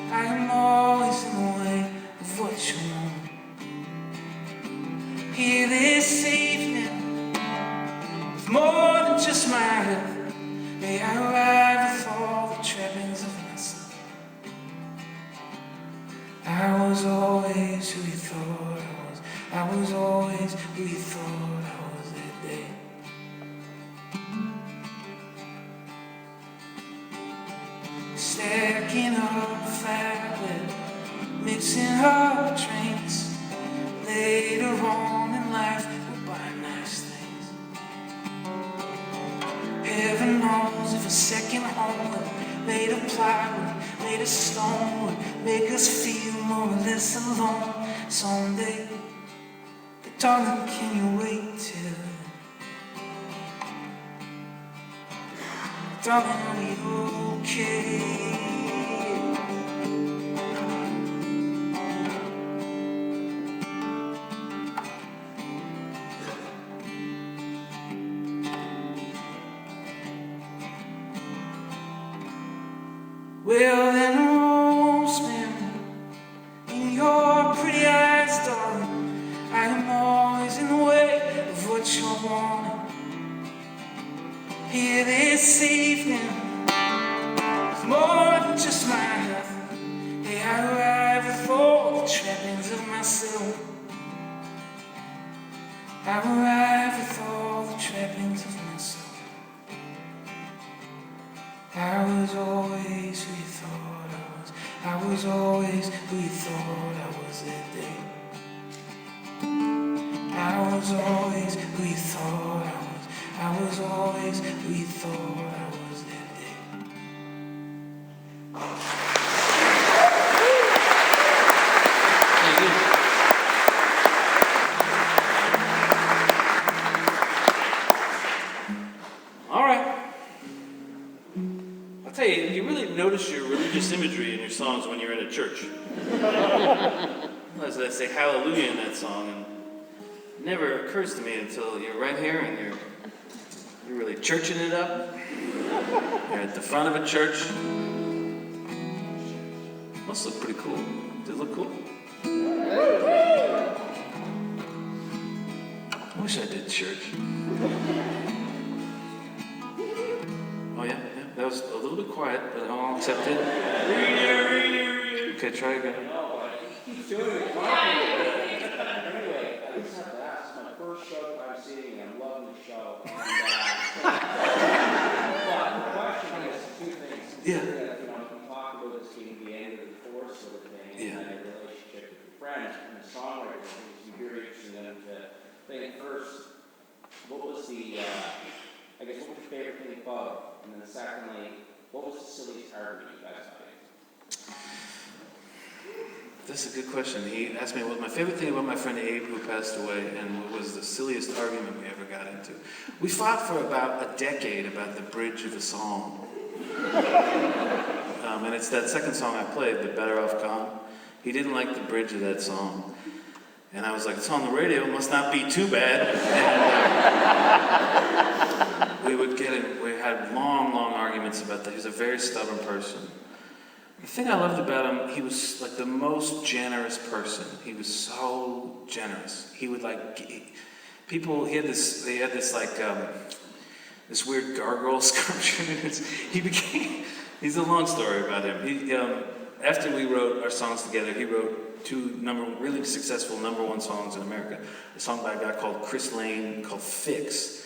I am always in the way of what you want. Here this evening, with more than just my health, may I arrive with all the trappings of myself. I was always who you thought I was. I was always who you thought I was that day. Stacking up flatbed, mixing up drinks. Later on in life, we'll buy nice things. Heaven knows if a second home made of plywood, made of stone, would make us feel more or less alone someday. But darling, can you wait till? Darling, are you okay? Well then, Rosemary, in your pretty eyes, darling, I am always in the way of what you're wanting. Here this evening, with more than just my health, hey, I arrive with all the trappings of myself. I arrive with all the trappings of myself. I was always who you thought I was. I was always who you thought I was that day. I was always who you thought I was. I was always who you thought I was that day. Thank you. All right. I'll tell you, you really notice your religious imagery in your songs when you're in a church. As they say hallelujah in that song, and it never occurs to me until you're right here and you're really churching it up. You're at the front of a church. Must look pretty cool. Does it look cool? I wish I did church. Oh yeah? That was a little bit quiet, but I'll accept it. Okay, try again. Anyway, I just have to ask, my first show that I'm seeing, I'm loving the show. But the question is two things. Yeah. That, we talk about this being the end of the force sort of thing, Yeah. and your relationship with your friends and the songwriter. It's very interesting then to think first, what was the, I guess, what was your favorite thing about? And then secondly, what was the silliest argument you guys had? That's a good question. He asked me what was my favorite thing about my friend Abe, who passed away, and what was the silliest argument we ever got into. We fought for about a decade about the bridge of a song. And it's that second song I played, the Better Off Gone. He didn't like the bridge of that song. And I was like, it's on the radio, it must not be too bad. And we had long arguments about that. He was a very stubborn person. The thing I loved about him, he was like the most generous person. He was so generous. He would people, they had this weird gargoyle sculpture. He's a long story about him. After we wrote our songs together, he wrote two really successful #1 songs in America. A song by a guy called Chris Lane called Fix.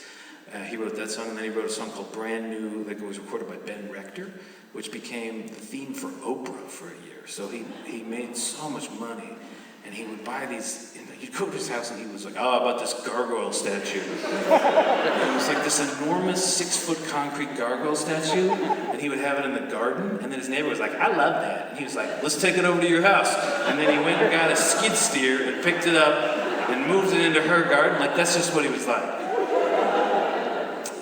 He wrote that song, and then he wrote a song called Brand New that was recorded by Ben Rector, which became the theme for Oprah for a year. So he made so much money, and he would buy these you'd go to his house and he was like, oh, about this gargoyle statue. It was like this enormous 6-foot concrete gargoyle statue, and he would have it in the garden, and then his neighbor was like, I love that. And he was like, let's take it over to your house. And then he went and got a skid steer and picked it up and moved it into her garden. Like, that's just what he was like.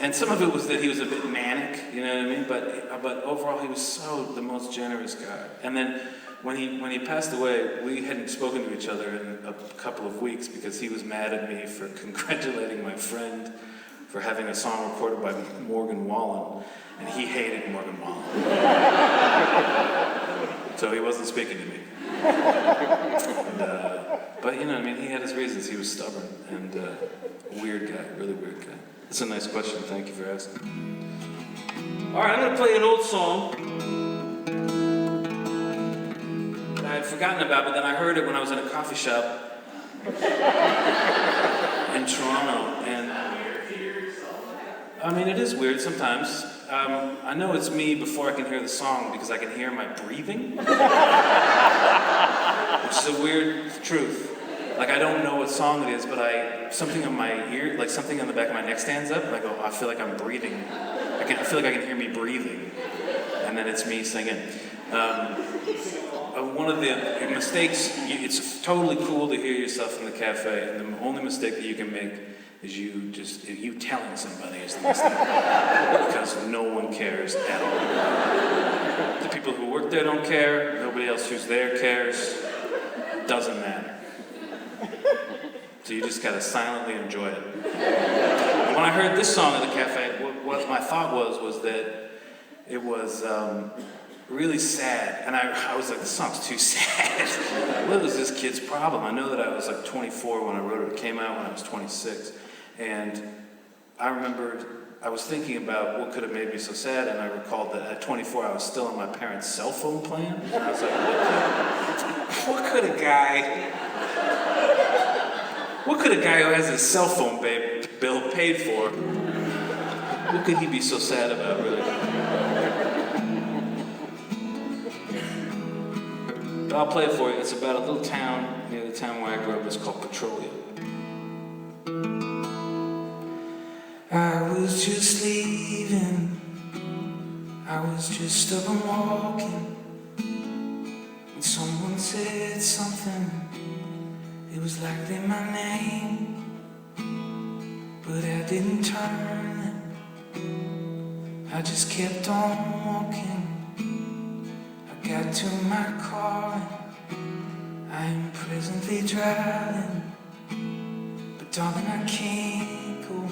And some of it was that he was a bit manic, you know what I mean? But overall, he was so the most generous guy. And then when he passed away, we hadn't spoken to each other in a couple of weeks because he was mad at me for congratulating my friend for having a song recorded by Morgan Wallen, and he hated Morgan Wallen. So he wasn't speaking to me. But you know, I mean, he had his reasons. He was stubborn and a weird guy, really weird guy. That's a nice question. Thank you for asking. All right, I'm going to play an old song that I had forgotten about, but then I heard it when I was in a coffee shop in Toronto. And I mean, it is weird sometimes. I know it's me before I can hear the song because I can hear my breathing, which is a weird truth. Like, I don't know what song it is, but something on my ear, like something on the back of my neck stands up, and I go, I feel like I'm breathing. I feel like I can hear me breathing, and then it's me singing. One of the mistakes, it's totally cool to hear yourself in the cafe, and the only mistake that you can make is you telling somebody is the mistake, because no one cares at all. The people who work there don't care, nobody else who's there cares, doesn't matter. So you just gotta silently enjoy it. And when I heard this song at the cafe, what my thought was that it was really sad. And I was like, this song's too sad. What was this kid's problem? I know that I was like 24 when I wrote it. It came out when I was 26. And I remember I was thinking about what could have made me so sad, and I recalled that at 24 I was still on my parents' cell phone plan. And I was like, what could a guy who has his cell phone bill paid for, what could he be so sad about, really? But I'll play it for you. It's about a little town near the town where I grew up. It's called Petrolia. I was just leaving, I was just up and walking, when someone said something, it was likely my name, but I didn't turn, I just kept on walking. I got to my car, I am presently driving, but darling, I can't go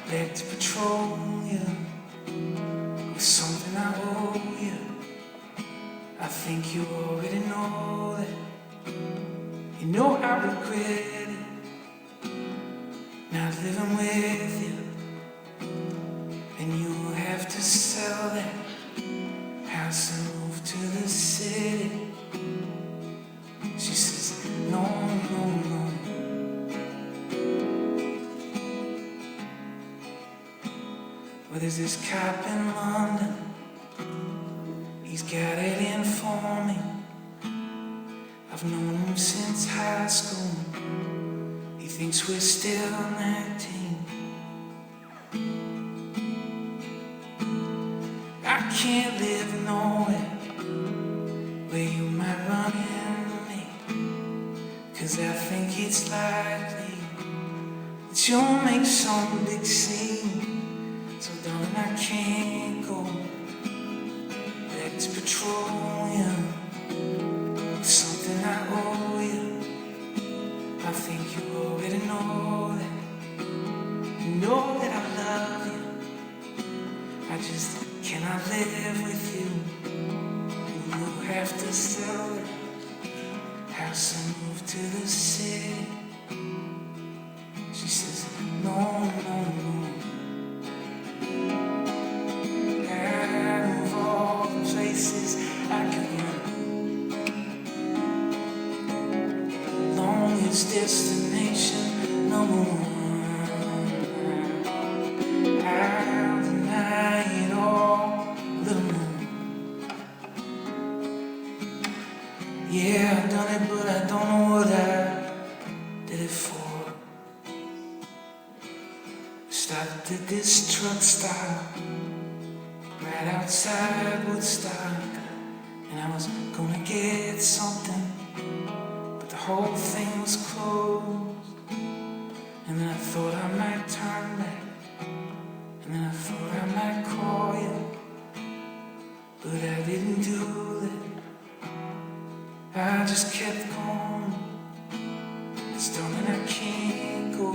back to Petrolia with something I owe you. I think you already know that. You know I regret it, not living with you. And you have to sell that house and move to the city. She says, no, no, no. Well, there's this cop in London, he's got it in for me. I've known him since high school, he thinks we're still 19. I can't live nowhere where you might run into me, 'cause I think it's likely that you'll make some big scene. So darling, I can't go back to Petrolia with something I owe you. I think you already know that. You know that I love you. I just cannot live with you. You have to sell the house and move to the city. She says, no, no, no. Out of all the places I could run, longest destination, number one. I'll deny it all, little moon. Yeah, I've done it, but I don't know what I've truck stop right outside Woodstock, and I was gonna get something, but the whole thing was closed. And then I thought I might turn back, and then I thought I might call you, but I didn't do that. I just kept going. It's done and I can't go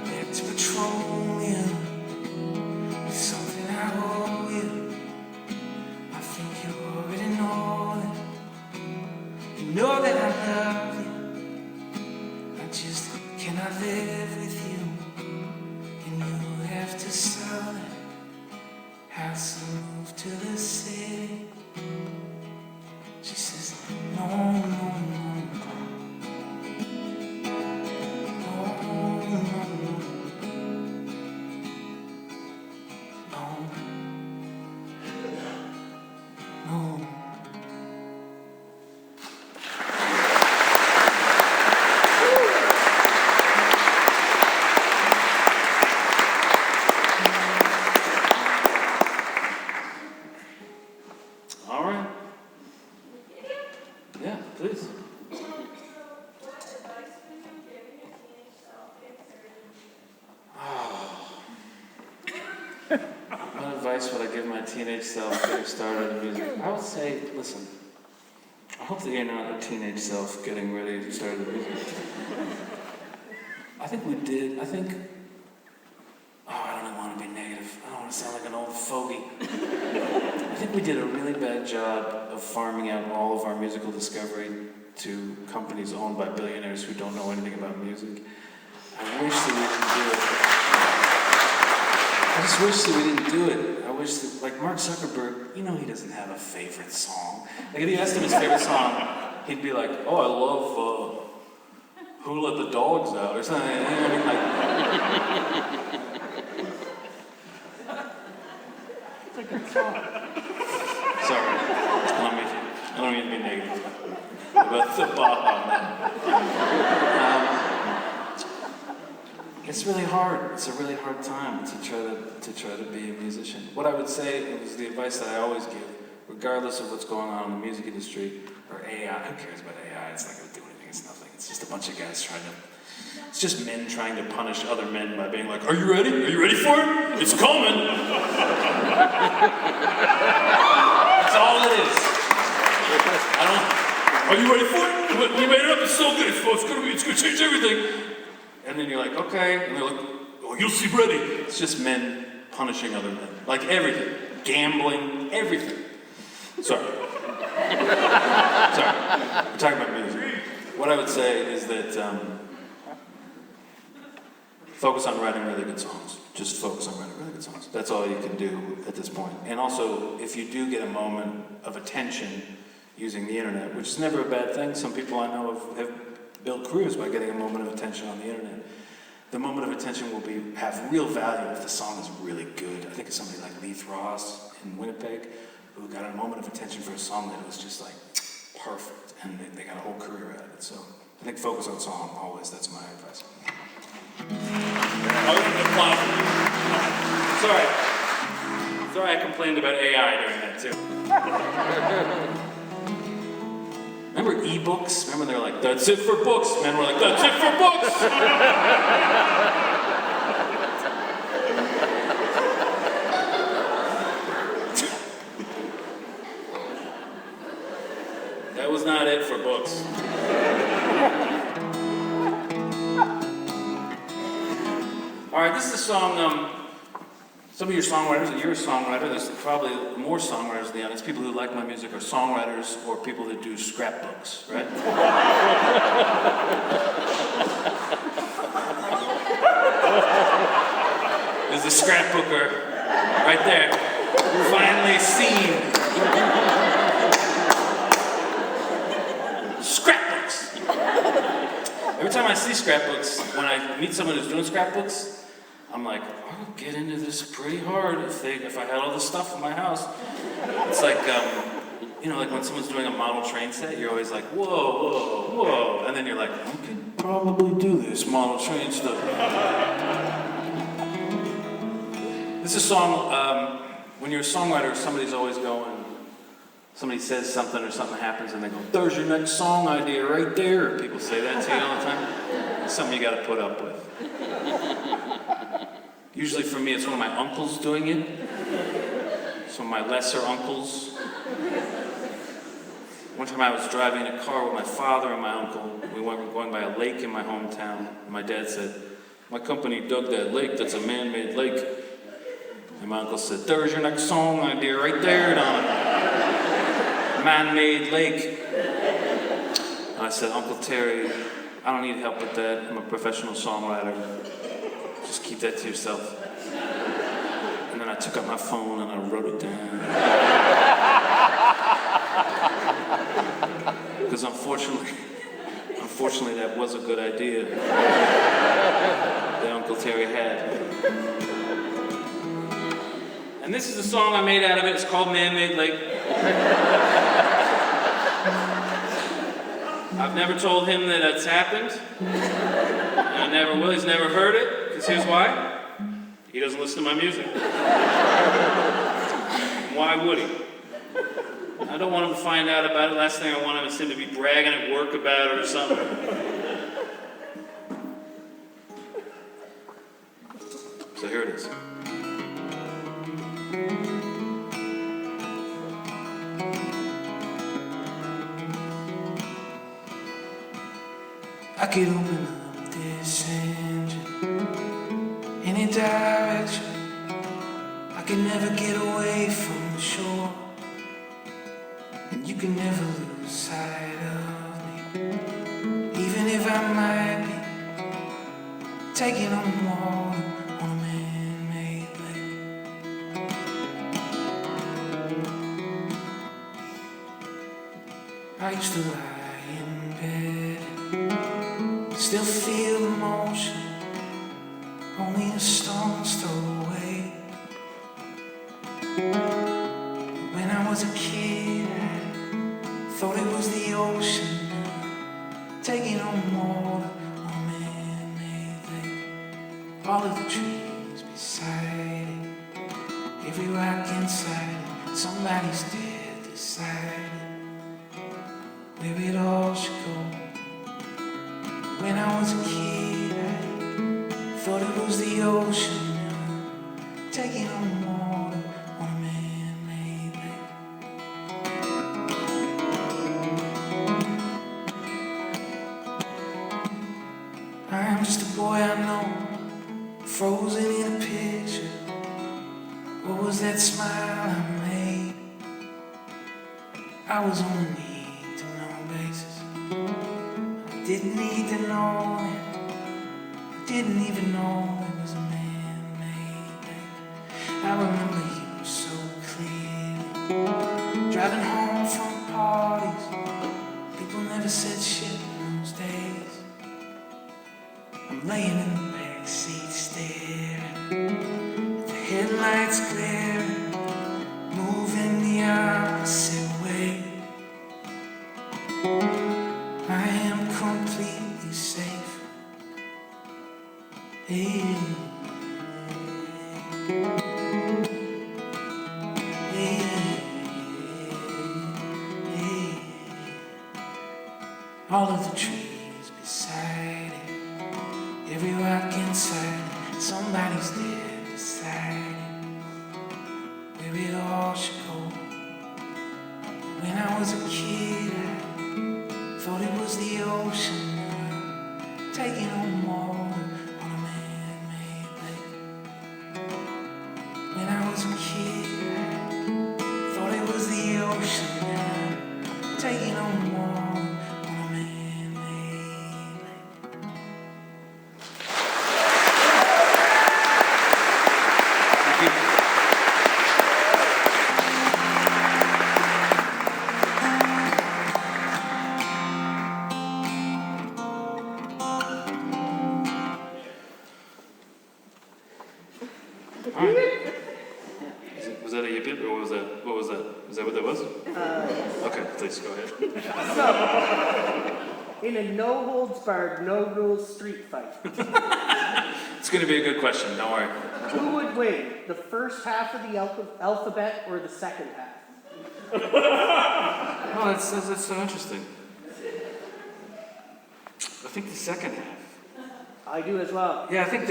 back to Petrolia. It's something I owe you. I think you already know that. You know that I love you. I just cannot live with you. And you have to sell that house and move to the city. She says, no, no, no, no. No, no, no. No. No. All right. Yeah, please. What advice would I give my teenage self getting started in music? I would say, listen, I hope that you're not a teenage self getting ready to start in music. I think, I don't want to be negative. I don't want to sound like an old fogey. I think we did a really bad job of farming out all of our musical discovery to companies owned by billionaires who don't know anything about music. I wish that we didn't do it. I just wish that we didn't do it. I wish that, like Mark Zuckerberg, he doesn't have a favorite song. Like if you asked him his favorite song, he'd be like, oh, I love Who Let the Dogs Out or something. You know what I mean? Like, it's a good song. Sorry, I don't mean to be negative about the Baja Man. It's really hard. It's a really hard time to try to be a musician. What I would say is the advice that I always give, regardless of what's going on in the music industry or AI. Who cares about AI? It's not going to do anything. It's nothing. It's just a bunch of guys it's just men trying to punish other men by being like, are you ready? Are you ready for it? It's coming. That's all it is. Are you ready for it? We made it up. It's so good. It's going to change everything. And then you're like, okay. And they're like, oh, you'll see ready. It's just men punishing other men. Like everything. Gambling, everything. Sorry. We're talking about music. What I would say is that focus on writing really good songs. Just focus on writing really good songs. That's all you can do at this point. And also, if you do get a moment of attention using the internet, which is never a bad thing. Some people I know have built careers by getting a moment of attention on the internet. The moment of attention will have real value if the song is really good. I think of somebody like Leith Ross in Winnipeg, who got a moment of attention for a song that was just like perfect, and they got a whole career out of it. So I think focus on song always. That's my advice. Sorry, I complained about AI during that too. Remember e-books? Remember they were like, that's it for books. Men were like, that's it for books. That was not it for books. All right, this is a song, some of your songwriters, you're a songwriter, there's probably more songwriters than the others. People who like my music are songwriters or people that do scrapbooks, right? There's a scrapbooker right there, finally seen. Scrapbooks! Every time I see scrapbooks, when I meet someone who's doing scrapbooks, I'm like, I'll get into this pretty hard if I had all this stuff in my house. It's like, like when someone's doing a model train set, you're always like, whoa, whoa, whoa. And then you're like, I could probably do this model train stuff. This is a song, when you're a songwriter, somebody's always going, somebody says something or something happens and they go, there's your next song idea right there. People say that to you all the time. It's something you got to put up with. Usually for me, it's one of my uncles doing it. Some of my lesser uncles. One time I was driving in a car with my father and my uncle. We were going by a lake in my hometown. And my dad said, my company dug that lake. That's a man-made lake. And my uncle said, there's your next song idea right there, Donovan. Man-made lake. And I said, Uncle Terry, I don't need help with that. I'm a professional songwriter. Just keep that to yourself. And then I took out my phone and I wrote it down. Because unfortunately, that was a good idea that Uncle Terry had. And this is the song I made out of it. It's called Man-Made Lake. I've never told him that it's happened. I never will. He's never heard it. Because here's why. He doesn't listen to my music. Why would he? I don't want him to find out about it. Last thing I want him is him to be bragging at work about it or something. So here it is. I could open up this engine any direction. I could never get away from the shore, and you can never lose sight of me, even if I might be taking on water on a man-made lake. I used to lie in bed, still feel the motion, only a stone's throw away. When I was a kid, I thought it was the ocean, taking on water on a man-made lake. All of the trees beside it, every rock inside it, somebody's dead decided where it all should go. When I was a kid, I thought it was the ocean, taking on water on a man-made lake. I'm just a boy I know, frozen in a picture. What was that smile I made? I was on a need-to-know basis. Didn't need to know it. I didn't even know it was a man-made lake. I remember you so clearly, driving home from parties. People never said shit in those days. I'm laying in the back seat staring at the headlights glaring, moving the opposite way. I am completely safe. Hey. Hey. Hey. All of the trees beside it, every rock inside it, somebody's dead deciding where it all should go. When I was a kid, I thought it was the ocean, taking on water on a man-made lake. When I was a kid, I thought it was the ocean, taking on water on a man-made lake. Thank you. All right. Was that a yip yip, or what was that? What was that? Is that what that was? Yes. Okay, please go ahead. So, in a no-holds-barred, no-rules street fight, It's going to be a good question, don't worry. Who would win, the first half of the alphabet or the second half? Oh, that's so interesting. I think the second half. I do as well. Yeah, I think I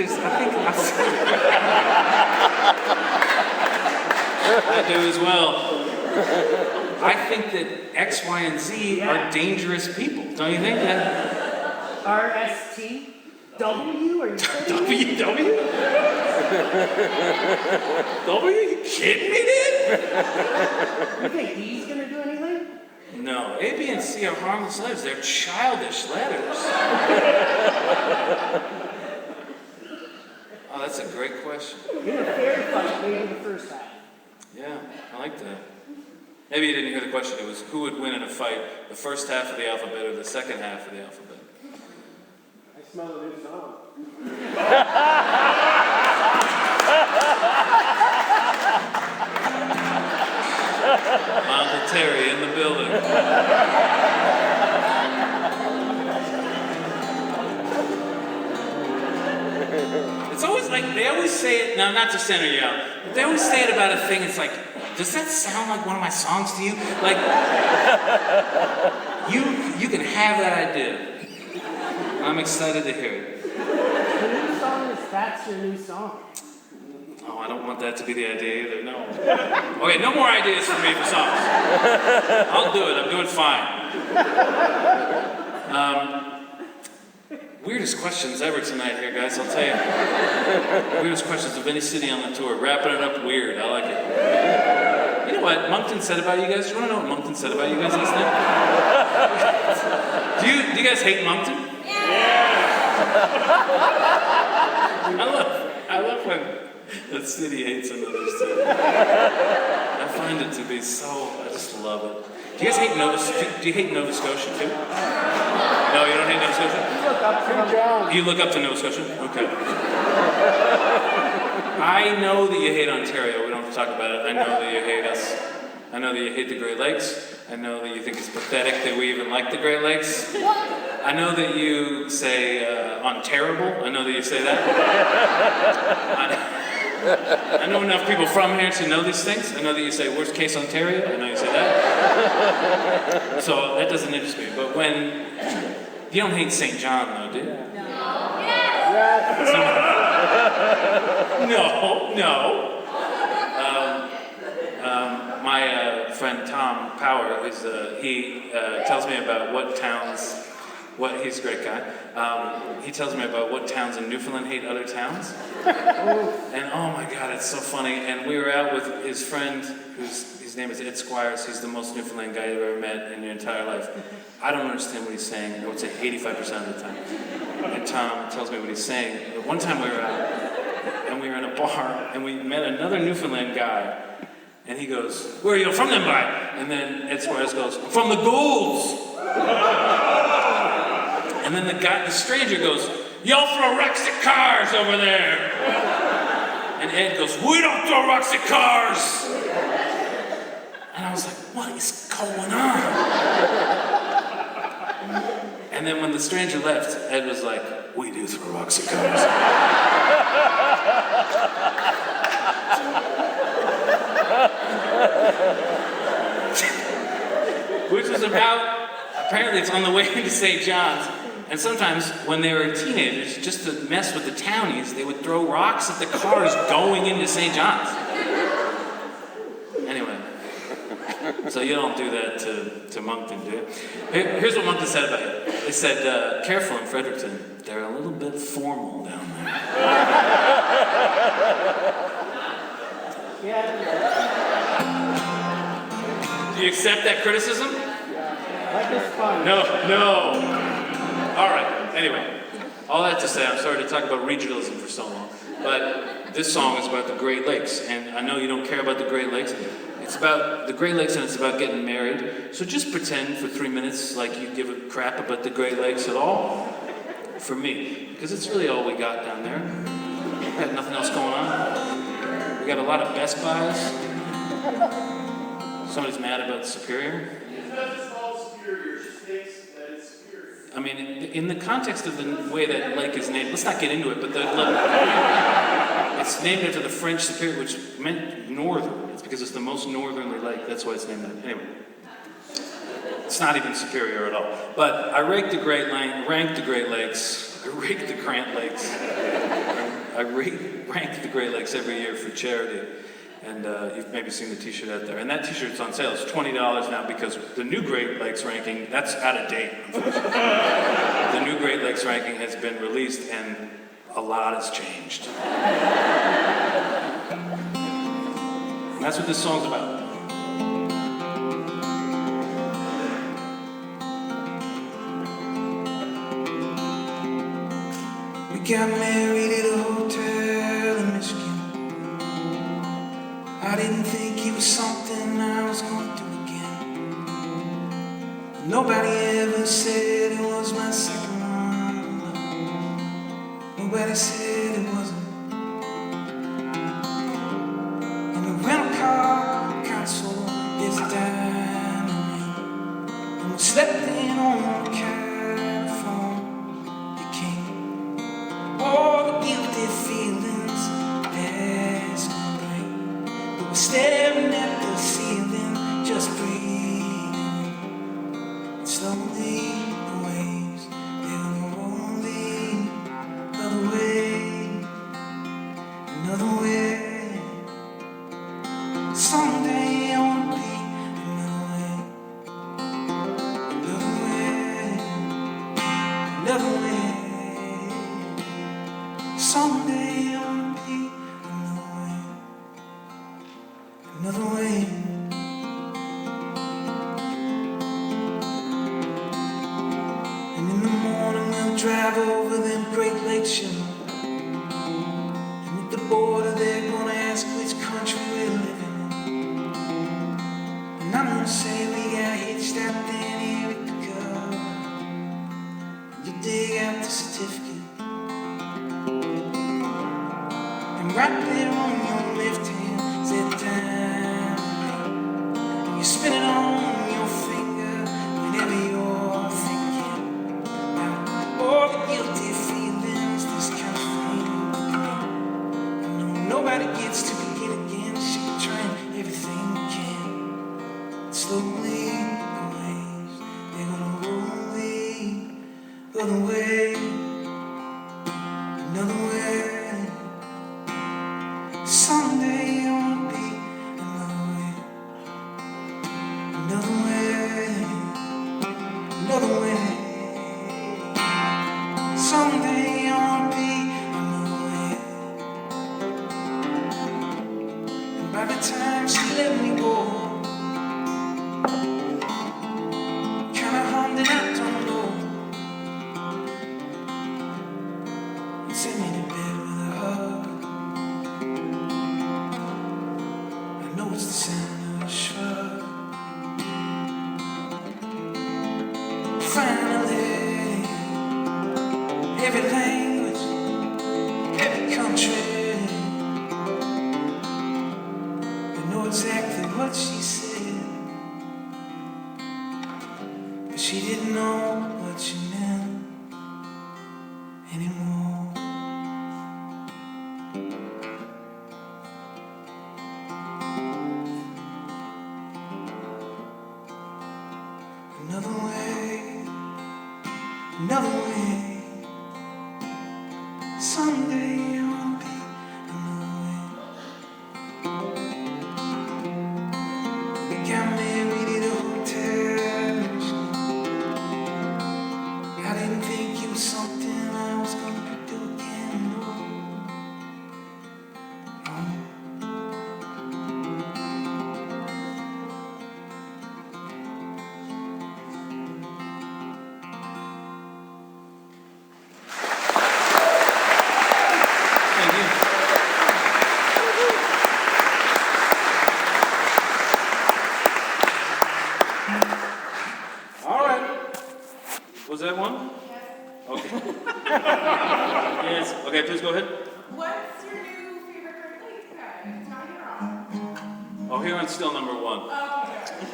do as well. I think that X, Y, and Z are dangerous people. Don't you think that? RST? W? Are you kidding me? W? W? You kidding me, dude? You think he's gonna do anything? No, A, B, and C are harmless letters. They're childish letters. Oh, that's a great question. In a fair fight, maybe the first half. Yeah, I like that. Maybe you didn't hear the question. It was who would win in a fight, the first half of the alphabet or the second half of the alphabet? I smell a new song. Uncle Terry in the building. It's always like, they always say it, now not to center you out, but they always say it about a thing, it's like, does that sound like one of my songs to you? Like, you can have that idea. I'm excited to hear it. The new song is That's Your New Song. Oh, I don't want that to be the idea either, no. Okay, no more ideas for me for songs. I'll do it, I'm doing fine. Weirdest questions ever tonight here, guys, I'll tell you. Weirdest questions of any city on the tour. Wrapping it up weird, I like it. You know what Moncton said about you guys? Do you want to know what Moncton said about you guys last night? Do you guys hate Moncton? I love when the city hates another city. I find it to be so, I just love it. Do you guys hate Nova Scotia too? No, you don't hate Nova Scotia? You look up to Nova Scotia? Okay. I know that you hate Ontario. We don't have to talk about it. I know that you hate us. I know that you hate the Great Lakes. I know that you think it's pathetic that we even like the Great Lakes. I know that you say unterrible. I know that you say that. I know enough people from here to know these things. I know that you say worst case Ontario. I know you say that. So that doesn't interest me. But when you don't hate St. John, though, do you? No. My friend Tom Power, he tells me about he's a great guy. He tells me about what towns in Newfoundland hate other towns. And oh my God, it's so funny. And we were out with his friend, his name is Ed Squires. He's the most Newfoundland guy you've ever met in your entire life. I don't understand what he's saying. I would say 85% of the time. And Tom tells me what he's saying. But one time we were out, and we were in a bar, and we met another Newfoundland guy. And he goes, "Where are you from then, by?" And then Ed Squires goes, "I'm from the Goulds." And then the stranger goes, "Y'all throw rocks at cars over there." And Ed goes, "We don't throw rocks at cars." And I was like, what is going on? And then when the stranger left, Ed was like, "We do throw rocks at cars." Which was about, apparently it's on the way into St. John's. And sometimes when they were teenagers, just to mess with the townies, they would throw rocks at the cars going into St. John's. Anyway, so you don't do that to Moncton, do you? Here's what Moncton said about it. They said, careful in Fredericton, they're a little bit formal down there. Do you accept that criticism? Like this fun. No. All right, anyway. All that to say, I'm sorry to talk about regionalism for so long, but this song is about the Great Lakes, and I know you don't care about the Great Lakes. It's about the Great Lakes and it's about getting married. So just pretend for 3 minutes like you give a crap about the Great Lakes at all. For me, because it's really all we got down there. We got nothing else going on. We got a lot of Best Buys. Somebody's mad about Superior. It's not just called Superior, she thinks that it's superior. I mean, in the context of the way that lake is named, let's not get into it, but It's named after the French Superior, which meant northern. It's because it's the most northerly lake. That's why it's named that. Anyway, it's not even superior at all. But I ranked the Great Lakes. I raked the Grant Lakes. I ranked the Great Lakes every year for charity. And you've maybe seen the t-shirt out there. And that t-shirt's on sale. It's $20 now because the new Great Lakes ranking, that's out of date, unfortunately. The new Great Lakes ranking has been released and a lot has changed. And that's what this song's about. We got married at a hotel in Michigan. I didn't think it was something I was going to do again. Nobody ever said it was my second one. Nobody said it wasn't. In the rental car console, there's a diamond ring. And we slept in on California King. All the guilty feelings that's gonna bring. But we're staring at the ceiling, just breathing. And slowly the waves, they're gonna roll in another way, another way. Someday I wanna be another way, another way, another way. Someday I wanna be another way, another way. And in the morning we'll drive over them Great Lakes, you know. And at the border they're gonna ask which country we're living in. And I'm gonna say we got hitched out there here at the cover. And you dig out the certificate. And right there on your left hand is that diamond ring. And you spin it on your finger whenever you're thinking about all the guilty feelings this kind of thing. I know nobody gets to begin again. She can try everything we can. And slowly the waves, they're gonna roll in other way, another way. Someday I wanna be another way, another way, another way. Someday I wanna be another way. And by the time she let me go, kinda hummed and I don't know. And sent me to bed with a hug. I know it's the sound of a shrug. Finally, every language, every country, they know exactly what she said, but she didn't know what she meant anymore. Another way, another way. Someday I wanna be another way. We got married at a hotel. I didn't think it was something I was gonna do again. No. Thank you. All right. Was that one? Okay. Yes. Okay, please go ahead. What's your new favorite Great Lakes guy? It's not Huron. Oh, Huron's still number one.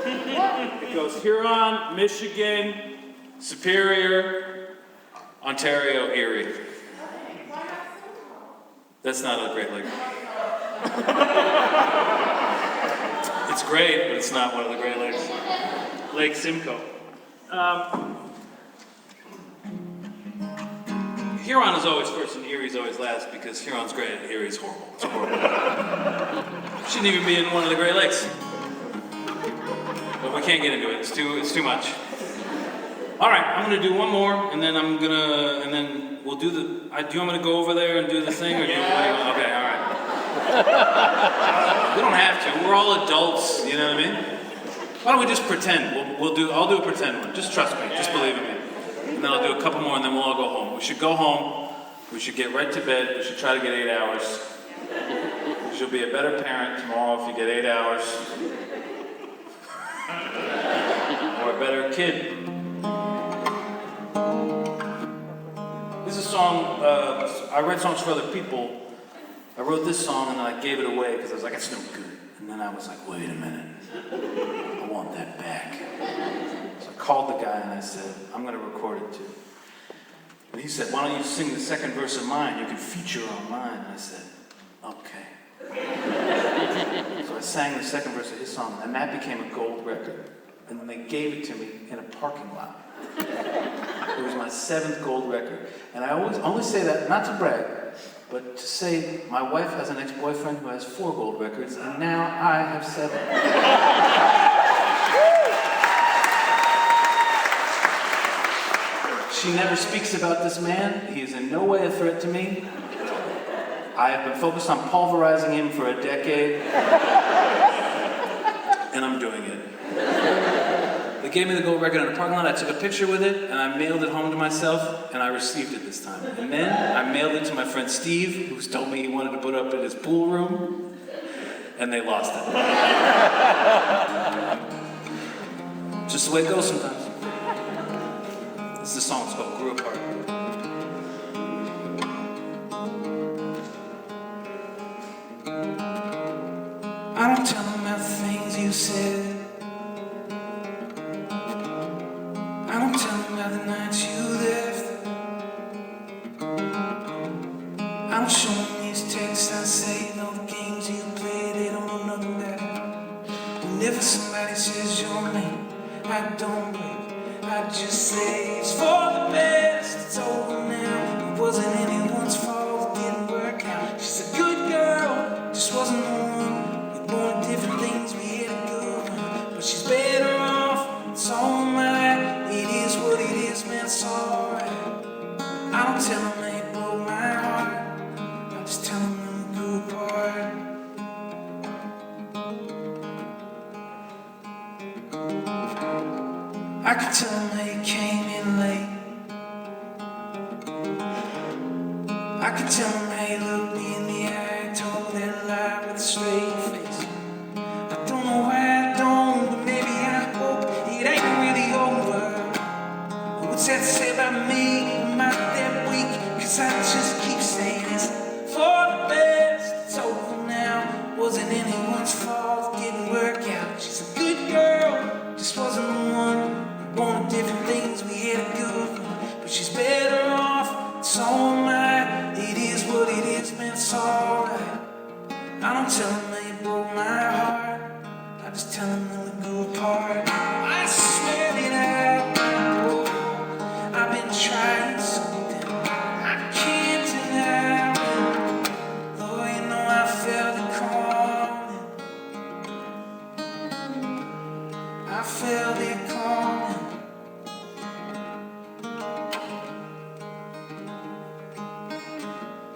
Okay. It goes Huron, Michigan, Superior, Ontario, Erie. Okay. Why not so tall? That's not a Great Lake. It's great, but it's not one of the Great Lakes. Lake Simcoe. Huron is always first and Erie's always last because Huron's great and Erie's horrible. It's horrible. Shouldn't even be in one of the Great Lakes. But we can't get into it. It's too much. All right, I'm gonna do one more, and then we'll do the. Do you want me to go over there and do the thing, or do you? Okay, all right. We don't have to. We're all adults. You know what I mean? Why don't we just pretend? I'll do a pretend one. Just trust me. Just believe in me. And then I'll do a couple more, and then we'll all go home. We should go home. We should get right to bed. We should try to get 8 hours. You'll be a better parent tomorrow if you get 8 hours. Or a better kid. This is a song, I write songs for other people. I wrote this song and then I gave it away because I was like, it's no good. And then I was like, wait a minute. I want that back. So I called the guy and I said, I'm going to record it too. And he said, why don't you sing the second verse of mine? You can feature on mine. And I said, okay. So I sang the second verse of his song, and that became a gold record. And then they gave it to me in a parking lot. It was my 7th gold record. And I only say that, not to brag, but to say my wife has an ex-boyfriend who has 4 gold records, and now I have 7. She never speaks about this man. He is in no way a threat to me. I have been focused on pulverizing him for a decade, and I'm doing it. They gave me the gold record in a parking lot. I took a picture with it, and I mailed it home to myself, and I received it this time. And then I mailed it to my friend Steve, who's told me he wanted to put it up in his pool room, and they lost it. Just the way it goes sometimes. This is a song, it's called Grew Apart. I don't tell them about the things you said. I don't tell them about the nights you left. I don't show them these texts I say, all the games you play, they don't know nothing better. Whenever somebody says your name, I don't break. I just say it's for the best, it's over now. It wasn't anyone's fault, it didn't work out. She's a good girl, just wasn't the one. We wanted different things, we had a good one. But she's better off, it's all mine. It is what it is, man, it's alright. I don't tell them they broke my heart, I just tell them we grew apart. I could tell them they came in late. I could tell them they looked me in the eye, told that lie with a straight face. I don't know why I don't, but maybe I hope it ain't really over. What's that to say about me? Am I that weak? Cause I just keep saying it's for the best, it's over now. Wasn't anyone's fault, didn't work out. She's a good girl, just wasn't the one. Wanted different things, we had a good one. But she's better off, it's all mine. It is what it is, man, it's alright. I don't tell them they broke my heart, I just tell them that we grew apart. I swear that I've been trying something I can't deny. Though you know I felt it calling, I felt it calling.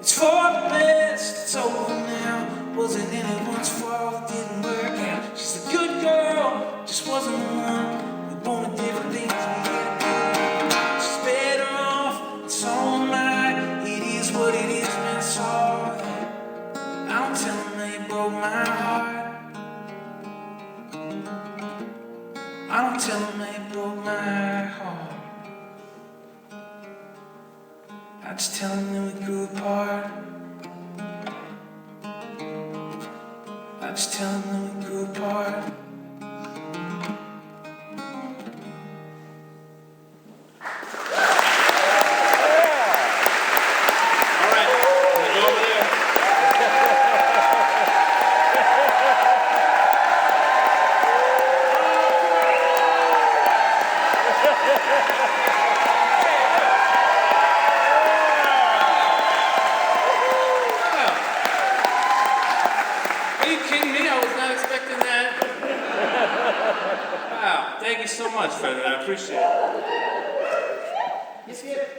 It's for the best, it's over now. Wasn't anyone's fault, didn't work out. She's a good girl, just wasn't the one. We wanted different things, we had a good. She's better off, it's all mine. It is what it is, man, it's alright. I don't tell them they broke my heart, I don't tell them they broke my heart. I just tell them that we grew apart. I just tell them that we grew apart. All right, I'm gonna go over there. Are you kidding me? I was not expecting that. Wow, thank you so much, Fred. I appreciate it.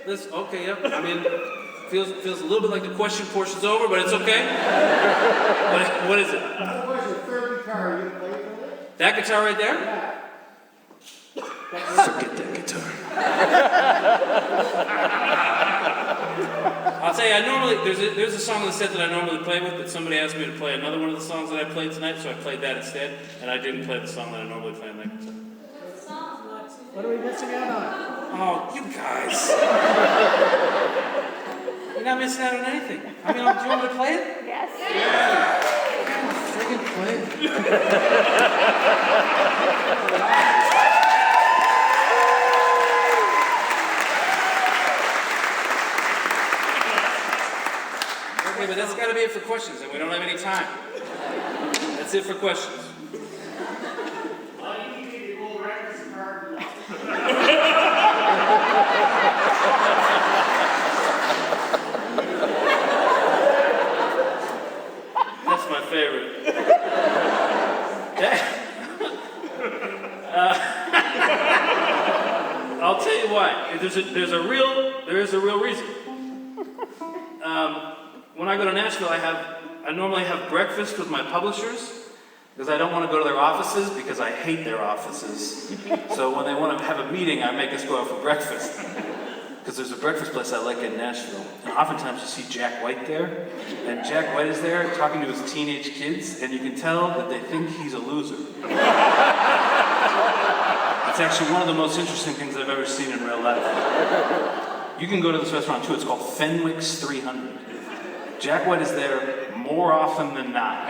This, okay, yep. I mean, feels a little bit like the question portion's over, but it's okay. What is it? What's your third guitar? You play with it? That guitar right there? Yeah. Forget that guitar. I'll tell you, I normally, there's a song on the set that I normally play with, but somebody asked me to play another one of the songs that I played tonight, so I played that instead, and I didn't play the song that I normally play on that guitar. What are we missing out on? Oh, you guys. You're not missing out on anything. I mean, do you want me to play it? Yes. Freaking play it. Okay, but that's got to be it for questions, and we don't have any time. That's it for questions. You need your gold records card. That's my favorite. I'll tell you why. There is a real reason. When I go to Nashville, I normally have breakfast with my publishers because I don't want to go to their offices because I hate their offices. So when they want to have a meeting, I make us go out for breakfast. Because there's a breakfast place I like in Nashville. And oftentimes you see Jack White there. And Jack White is there talking to his teenage kids, and you can tell that they think he's a loser. It's actually one of the most interesting things I've ever seen in real life. You can go to this restaurant too, it's called Fenwick's 300. Jack White is there more often than not,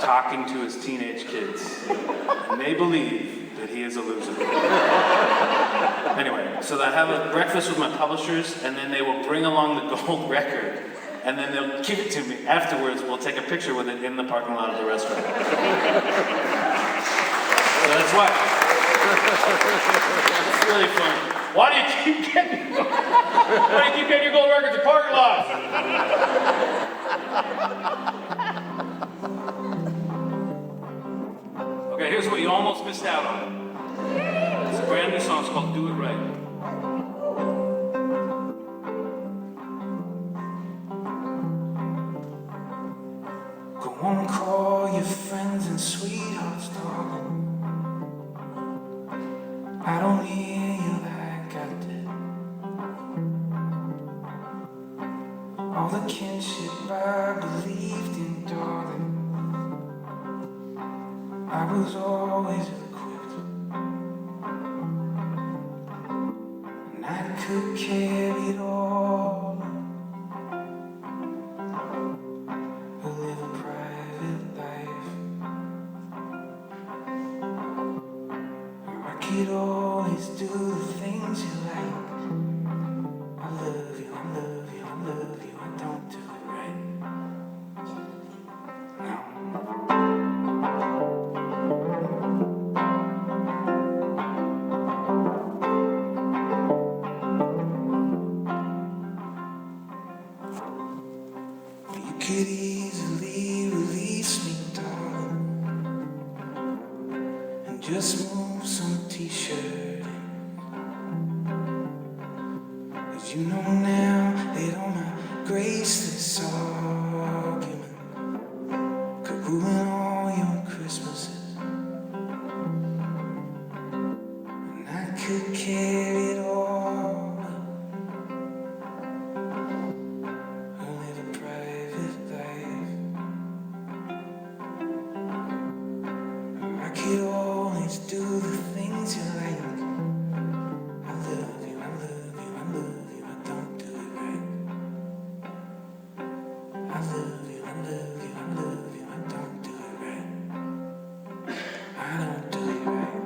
talking to his teenage kids. And they believe that he is a loser. Anyway, so I have a breakfast with my publishers, and then they will bring along the gold record, and then they'll give it to me. Afterwards, we'll take a picture with it in the parking lot of the restaurant. So that's why. It's really fun. Why do you keep getting your gold records in parking lots? Okay, here's what you almost missed out on. It's a brand new song. It's called Do It Right. Go on and call your friends and sweethearts, darling. I don't hear you like I did. All the kinship I believed in, darling, I was always equipped, and I could carry it all, or live a private life. I could always do the things you like. I love you, I love you, I love you, I don't do it right. No. You could easily release me, darling, and just move some t-shirt. 'Cause you know now that all my graceless argument could ruin all your Christmases, and I could carry it all, or live a private life. Or I could always do the things you like. I love you, I love you, I love you, I don't do it right. I love you, I love you, I love you, I don't do it right. I don't do it right.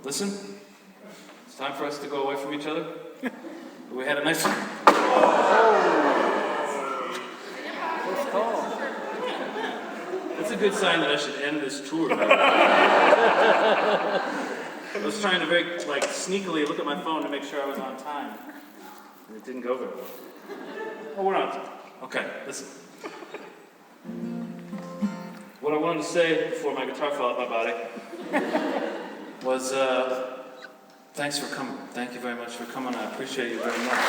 Listen, it's time for us to go away from each other. We had a nice... That's a good sign that I should end this tour. I was trying to very, sneakily look at my phone to make sure I was on time. And it didn't go very well. Oh, we're on time. Okay, listen. What I wanted to say before my guitar fell out my body was, thanks for coming. Thank you very much for coming. I appreciate you very much.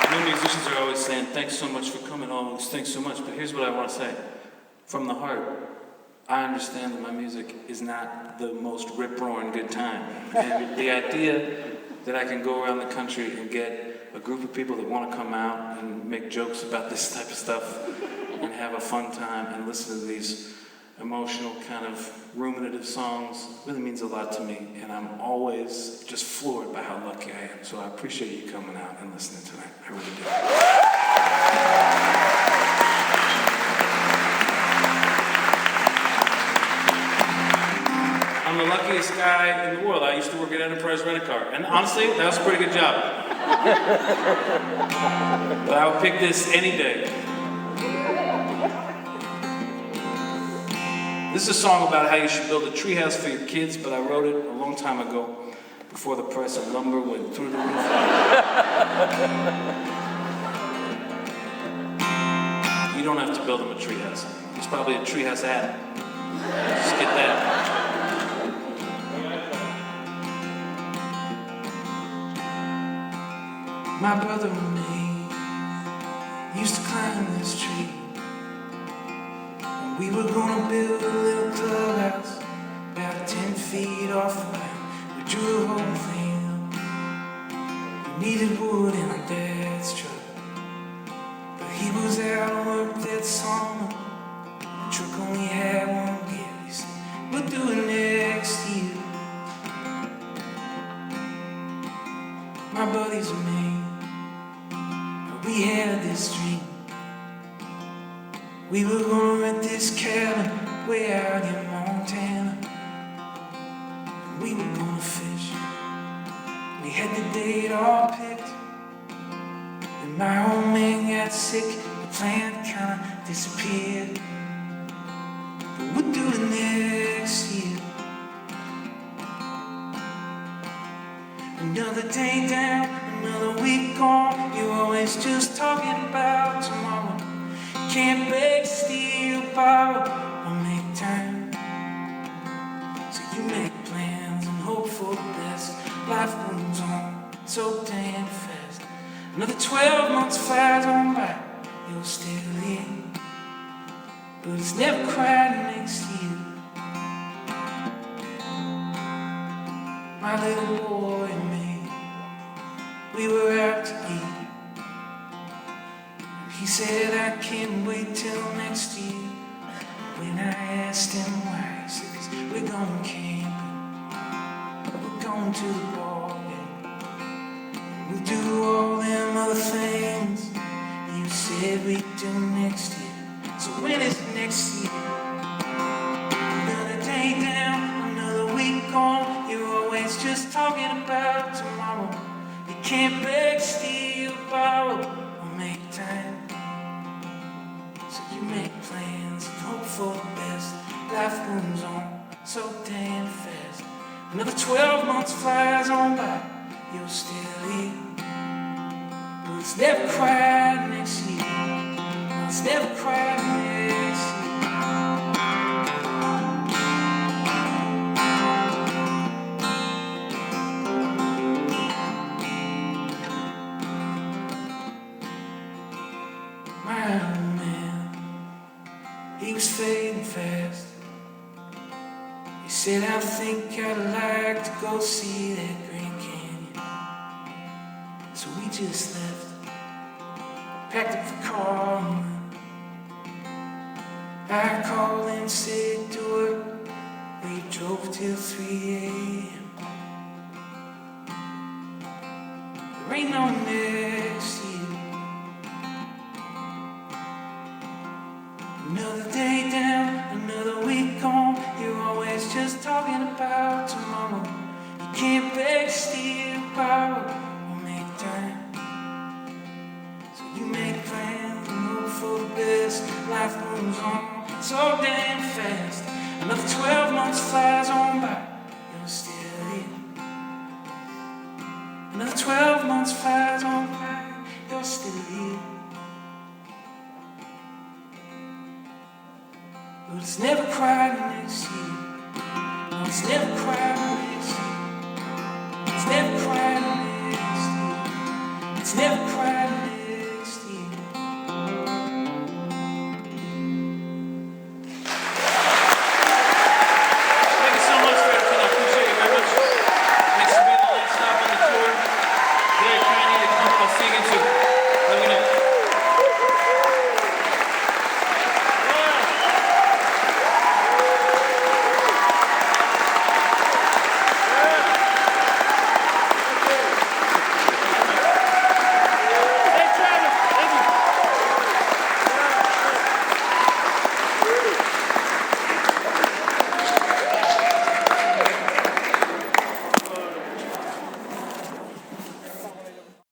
I know musicians are always saying, thanks so much for coming, always, thanks so much. But here's what I want to say. From the heart, I understand that my music is not the most rip-roaring good time. And the idea that I can go around the country and get a group of people that want to come out and make jokes about this type of stuff and have a fun time and listen to these emotional kind of ruminative songs really means a lot to me, and I'm always just floored by how lucky I am. So I appreciate you coming out and listening tonight. I really do. I'm the luckiest guy in the world. I used to work at Enterprise Rent-A-Car, and honestly, that was a pretty good job. But I would pick this any day. This is a song about how you should build a treehouse for your kids, but I wrote it a long time ago, before the price of lumber went through the roof. You don't have to build them a treehouse. There's probably a treehouse ad. Just get that. My brother and me used to climb this tree. We were gonna build a little clubhouse about 10 feet off the ground. We drew the whole thing up. We needed wood in our dad's truck, but he was out on work that summer. The truck only had one gear. He said, we'll do it next year. My buddies and me, we had this dream. We were gonna rent this cabin way out in Montana. And we were gonna fish. We had the date all picked. And my old man got sick. The plan kinda disappeared. But we'll do it next year. Another day down, another week gone. You're always just talking about tomorrow. Can't beg, steal, borrow, or make time. So you make plans and hope for the best. Life moves on so damn fast. Another 12 months flies on by. You're still here, but it's never quite next year. My little boy and me, we were out to eat. He said, I can't wait till next year. When I asked him why, he said, 'cause we're going camping. We're going to the ball game. We'll do all them other things you said we'd do next year. So when is next year? Another day down, another week gone. You're always just talking about tomorrow. You can't beg, steal, borrow, or make time. Make plans and hope for the best. Life moves on so damn fast. Another 12 months flies on by. You're still here, but it's never quite next year. No, it's never quite next year. My old man, he was fading fast. He said, I think I'd like to go see that Grand Canyon. So we just left, packed up the car and went. I called in sick to work. We drove till 3 a.m. There ain't no next year. Another day down. Another 12 months flies on by, you're still here. Another 12 months flies on by, you're still here. But it's never quite next year. No, it's never quite next year. It's never quite next year. It's never quite.